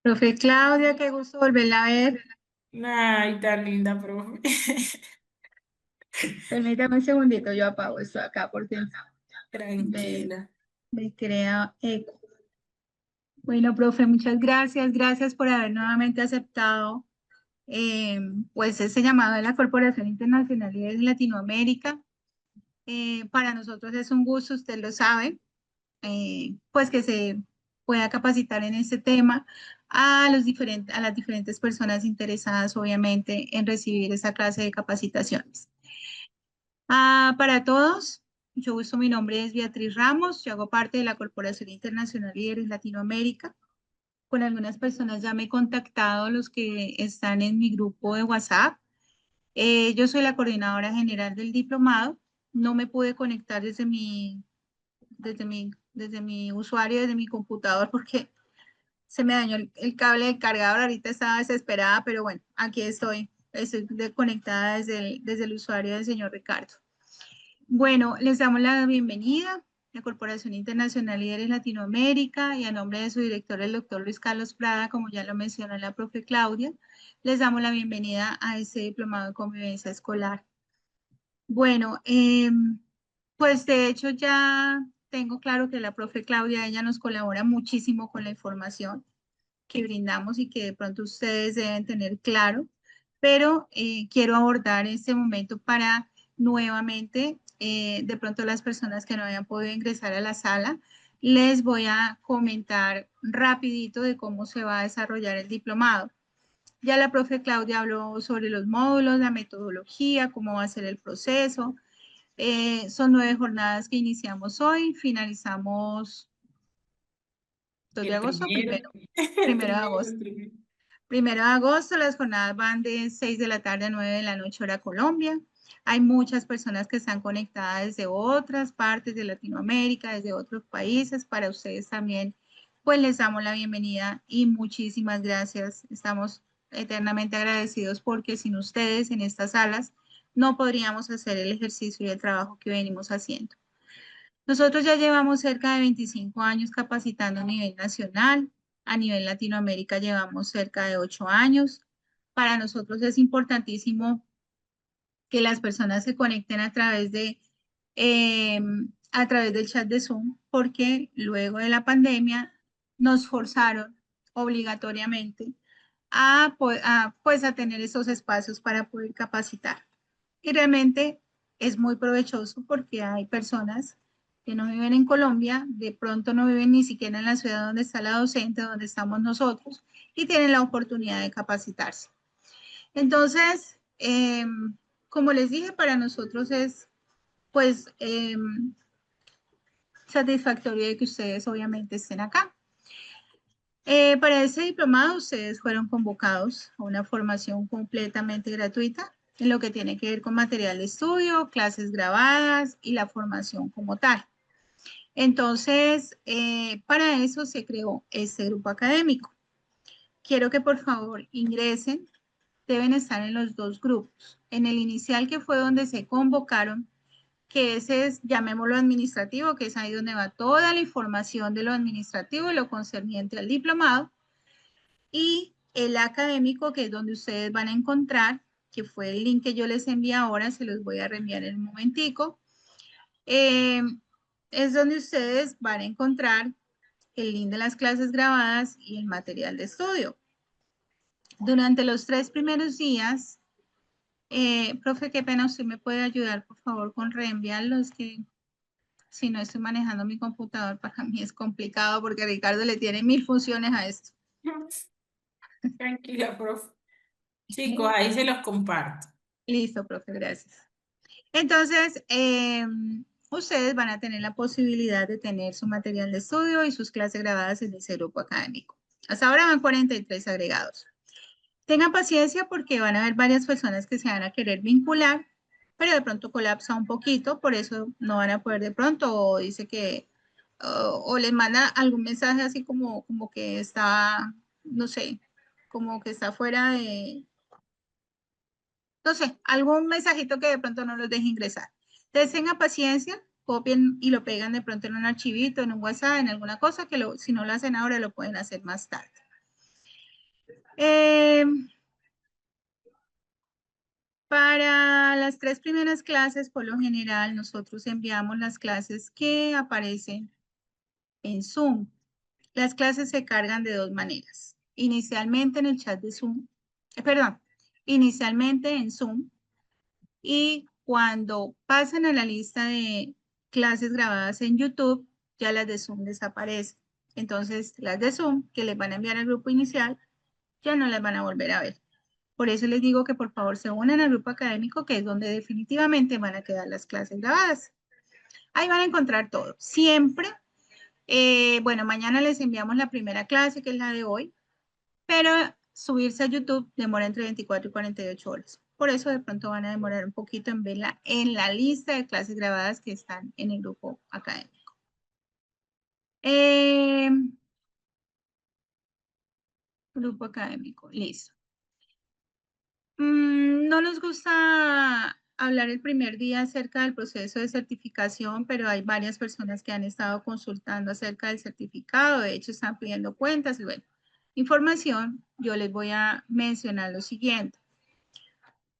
Profe Claudia, qué gusto volverla a ver. Ay, tan linda, profe. Permítame un segundito, yo apago esto acá porque me, Tranquila. me crea eco. Bueno, profe, muchas gracias. Gracias por haber nuevamente aceptado pues este llamado de la Corporación Internacional de Latinoamérica. Para nosotros es un gusto, usted lo sabe, pues que se pueda capacitar en este tema a las diferentes personas interesadas, obviamente, en recibir esa clase de capacitaciones. Para todos, mucho gusto, mi nombre es Beatriz Ramos, yo hago parte de la Corporación Internacional Líderes Latinoamérica. Con algunas personas ya me he contactado, los que están en mi grupo de WhatsApp. Yo soy la coordinadora general del diplomado. No me pude conectar desde mi usuario, desde mi computador, porque se me dañó el cable de cargador. Ahorita estaba desesperada, pero bueno, aquí estoy. Estoy conectada desde el usuario del señor Ricardo. Bueno, les damos la bienvenida a la Corporación Internacional Líderes Latinoamérica y a nombre de su director, el doctor Luis Carlos Prada, como ya lo mencionó la profe Claudia, les damos la bienvenida a este diplomado de convivencia escolar. Bueno, pues de hecho ya tengo claro que la profe Claudia, ella nos colabora muchísimo con la información que brindamos y que de pronto ustedes deben tener claro, pero quiero abordar este momento para nuevamente, de pronto las personas que no hayan podido ingresar a la sala, les voy a comentar rapidito de cómo se va a desarrollar el diplomado. Ya la profe Claudia habló sobre los módulos, la metodología, cómo va a ser el proceso. Son 9 jornadas que iniciamos hoy, finalizamos 2 de El agosto, primero, primero de agosto. el primero. 1 de agosto, las jornadas van de 6 de la tarde a 9 de la noche, hora Colombia. Hay muchas personas que están conectadas desde otras partes de Latinoamérica, desde otros países. Para ustedes también, pues les damos la bienvenida y muchísimas gracias. Estamos eternamente agradecidos porque sin ustedes en estas salas no podríamos hacer el ejercicio y el trabajo que venimos haciendo. Nosotros ya llevamos cerca de 25 años capacitando a nivel nacional. A nivel Latinoamérica llevamos cerca de 8 años. Para nosotros es importantísimo que las personas se conecten a través del chat de Zoom, porque luego de la pandemia nos forzaron obligatoriamente pues, a tener esos espacios para poder capacitar. Y realmente es muy provechoso porque hay personas que no viven en Colombia, de pronto no viven ni siquiera en la ciudad donde está la docente, donde estamos nosotros, y tienen la oportunidad de capacitarse. Entonces, como les dije, para nosotros es pues satisfactorio de que ustedes obviamente estén acá. Para ese diplomado ustedes fueron convocados a una formación completamente gratuita en lo que tiene que ver con material de estudio, clases grabadas y la formación como tal. Entonces, para eso se creó este grupo académico. Quiero que por favor ingresen, deben estar en los 2 grupos. En el inicial, que fue donde se convocaron, que ese es, llamémoslo administrativo, que es ahí donde va toda la información de lo administrativo y lo concerniente al diplomado, y el académico, que es donde ustedes van a encontrar, que fue el link que yo les envié ahora, se los voy a reenviar en un momentico, es donde ustedes van a encontrar el link de las clases grabadas y el material de estudio. Durante los 3 primeros días, profe, qué pena, usted me puede ayudar, por favor, con reenviarlo. Es que si no estoy manejando mi computador, para mí es complicado porque Ricardo le tiene 1000 funciones a esto. Tranquila, profe. Chicos, ahí se los comparto. Listo, profe, gracias. Entonces, ustedes van a tener la posibilidad de tener su material de estudio y sus clases grabadas en ese grupo académico. Hasta ahora van 43 agregados. Tengan paciencia porque van a haber varias personas que se van a querer vincular, pero de pronto colapsa un poquito, por eso no van a poder de pronto, o dice que, o les manda algún mensaje así como que está, no sé, como que está fuera de, no sé, algún mensajito que de pronto no los deje ingresar. Entonces tengan paciencia, copien y lo pegan de pronto en un archivito, en un WhatsApp, en alguna cosa, que si no lo hacen ahora lo pueden hacer más tarde. Para las 3 primeras clases, por lo general, nosotros enviamos las clases que aparecen en Zoom. Las clases se cargan de 2 maneras. Inicialmente en el chat de Zoom, inicialmente en Zoom, y cuando pasan a la lista de clases grabadas en YouTube, ya las de Zoom desaparecen. Entonces, las de Zoom que les van a enviar al grupo inicial, ya no las van a volver a ver. Por eso les digo que por favor se unan al grupo académico, que es donde definitivamente van a quedar las clases grabadas. Ahí van a encontrar todo. Siempre, bueno, mañana les enviamos la primera clase, que es la de hoy, pero subirse a YouTube demora entre 24 y 48 horas. Por eso de pronto van a demorar un poquito en verla en la lista de clases grabadas que están en el grupo académico. Grupo académico, listo. No nos gusta hablar el primer día acerca del proceso de certificación, pero hay varias personas que han estado consultando acerca del certificado. De hecho, están pidiendo cuentas y bueno, información. Yo les voy a mencionar lo siguiente.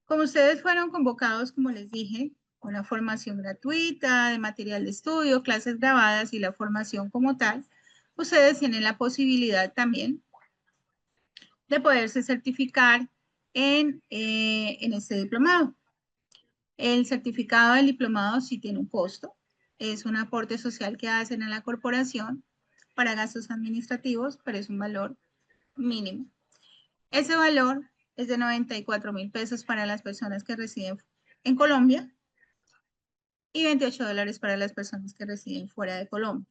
Como ustedes fueron convocados, como les dije, una formación gratuita de material de estudio, clases grabadas y la formación como tal, ustedes tienen la posibilidad también de poderse certificar en este diplomado. El certificado del diplomado sí tiene un costo. Es un aporte social que hacen a la corporación para gastos administrativos, pero es un valor mínimo. Ese valor es de 94,000 pesos para las personas que residen en Colombia y $28 para las personas que residen fuera de Colombia.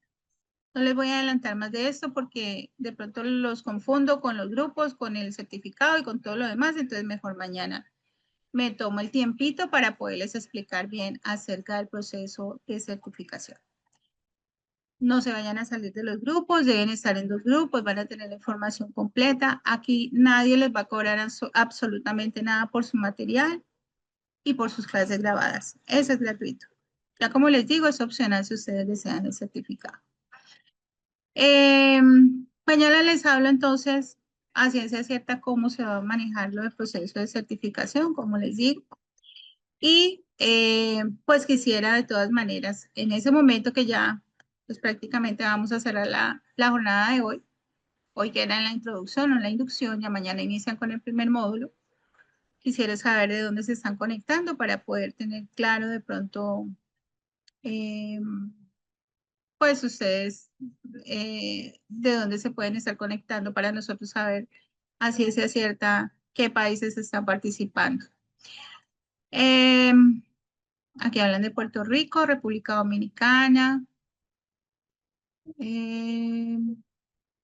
No les voy a adelantar más de esto porque de pronto los confundo con los grupos, con el certificado y con todo lo demás, entonces mejor mañana me tomo el tiempito para poderles explicar bien acerca del proceso de certificación. No se vayan a salir de los grupos, deben estar en 2 grupos, van a tener la información completa. Aquí nadie les va a cobrar absolutamente nada por su material y por sus clases grabadas. Eso es gratuito. Ya como les digo, es opcional si ustedes desean el certificado. Mañana les hablo entonces a ciencia cierta cómo se va a manejar lo del proceso de certificación, como les digo. Y pues quisiera de todas maneras, en ese momento que ya pues prácticamente vamos a cerrar la jornada de hoy que era en la introducción o en la inducción, ya mañana inician con el primer módulo, quisiera saber de dónde se están conectando para poder tener claro de pronto, pues ustedes de dónde se pueden estar conectando para nosotros saber a ciencia cierta qué países están participando. Aquí hablan de Puerto Rico, República Dominicana.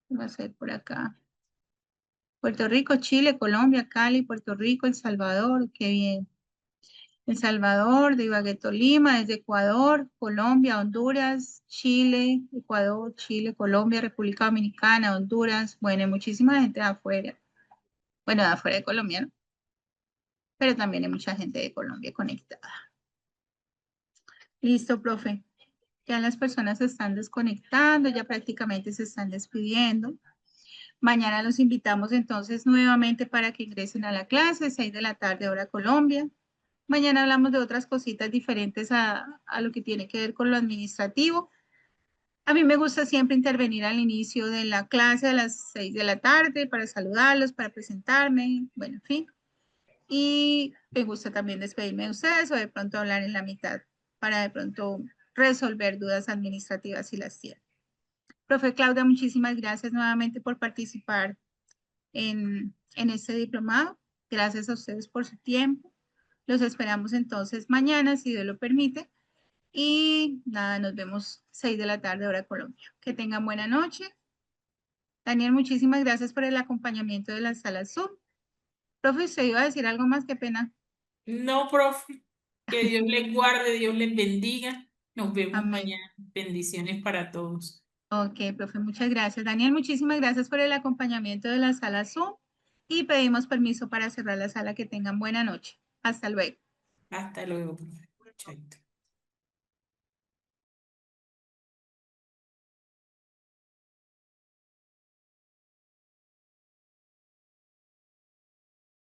Va a ser por acá. Puerto Rico, Chile, Colombia, Cali, Puerto Rico, El Salvador, qué bien. El Salvador, de Ibagué, Tolima, desde Ecuador, Colombia, Honduras, Chile, Ecuador, Chile, Colombia, República Dominicana, Honduras. Bueno, hay muchísima gente de afuera. Bueno, de afuera de Colombia, ¿no? Pero también hay mucha gente de Colombia conectada. Listo, profe. Ya las personas se están desconectando, ya prácticamente se están despidiendo. Mañana los invitamos entonces nuevamente para que ingresen a la clase, 6 de la tarde, hora Colombia. Mañana hablamos de otras cositas diferentes a lo que tiene que ver con lo administrativo. A mí me gusta siempre intervenir al inicio de la clase a las 6 de la tarde para saludarlos, para presentarme, bueno, en fin. Y me gusta también despedirme de ustedes o de pronto hablar en la mitad para de pronto resolver dudas administrativas si las tienen. Profe Claudia, muchísimas gracias nuevamente por participar en este diplomado. Gracias a ustedes por su tiempo. Los esperamos entonces mañana, si Dios lo permite. Y nada, nos vemos 6 de la tarde, hora Colombia. Que tengan buena noche. Daniel, muchísimas gracias por el acompañamiento de la sala Zoom. Profe, ¿usted iba a decir algo más? Qué pena. No, profe, que Dios les guarde, Dios les bendiga. Nos vemos Amén. mañana. Bendiciones para todos. Ok, profe, muchas gracias. Daniel, muchísimas gracias por el acompañamiento de la sala Zoom. Y pedimos permiso para cerrar la sala. Que tengan buena noche. Hasta luego. Hasta luego, profe. Chaito.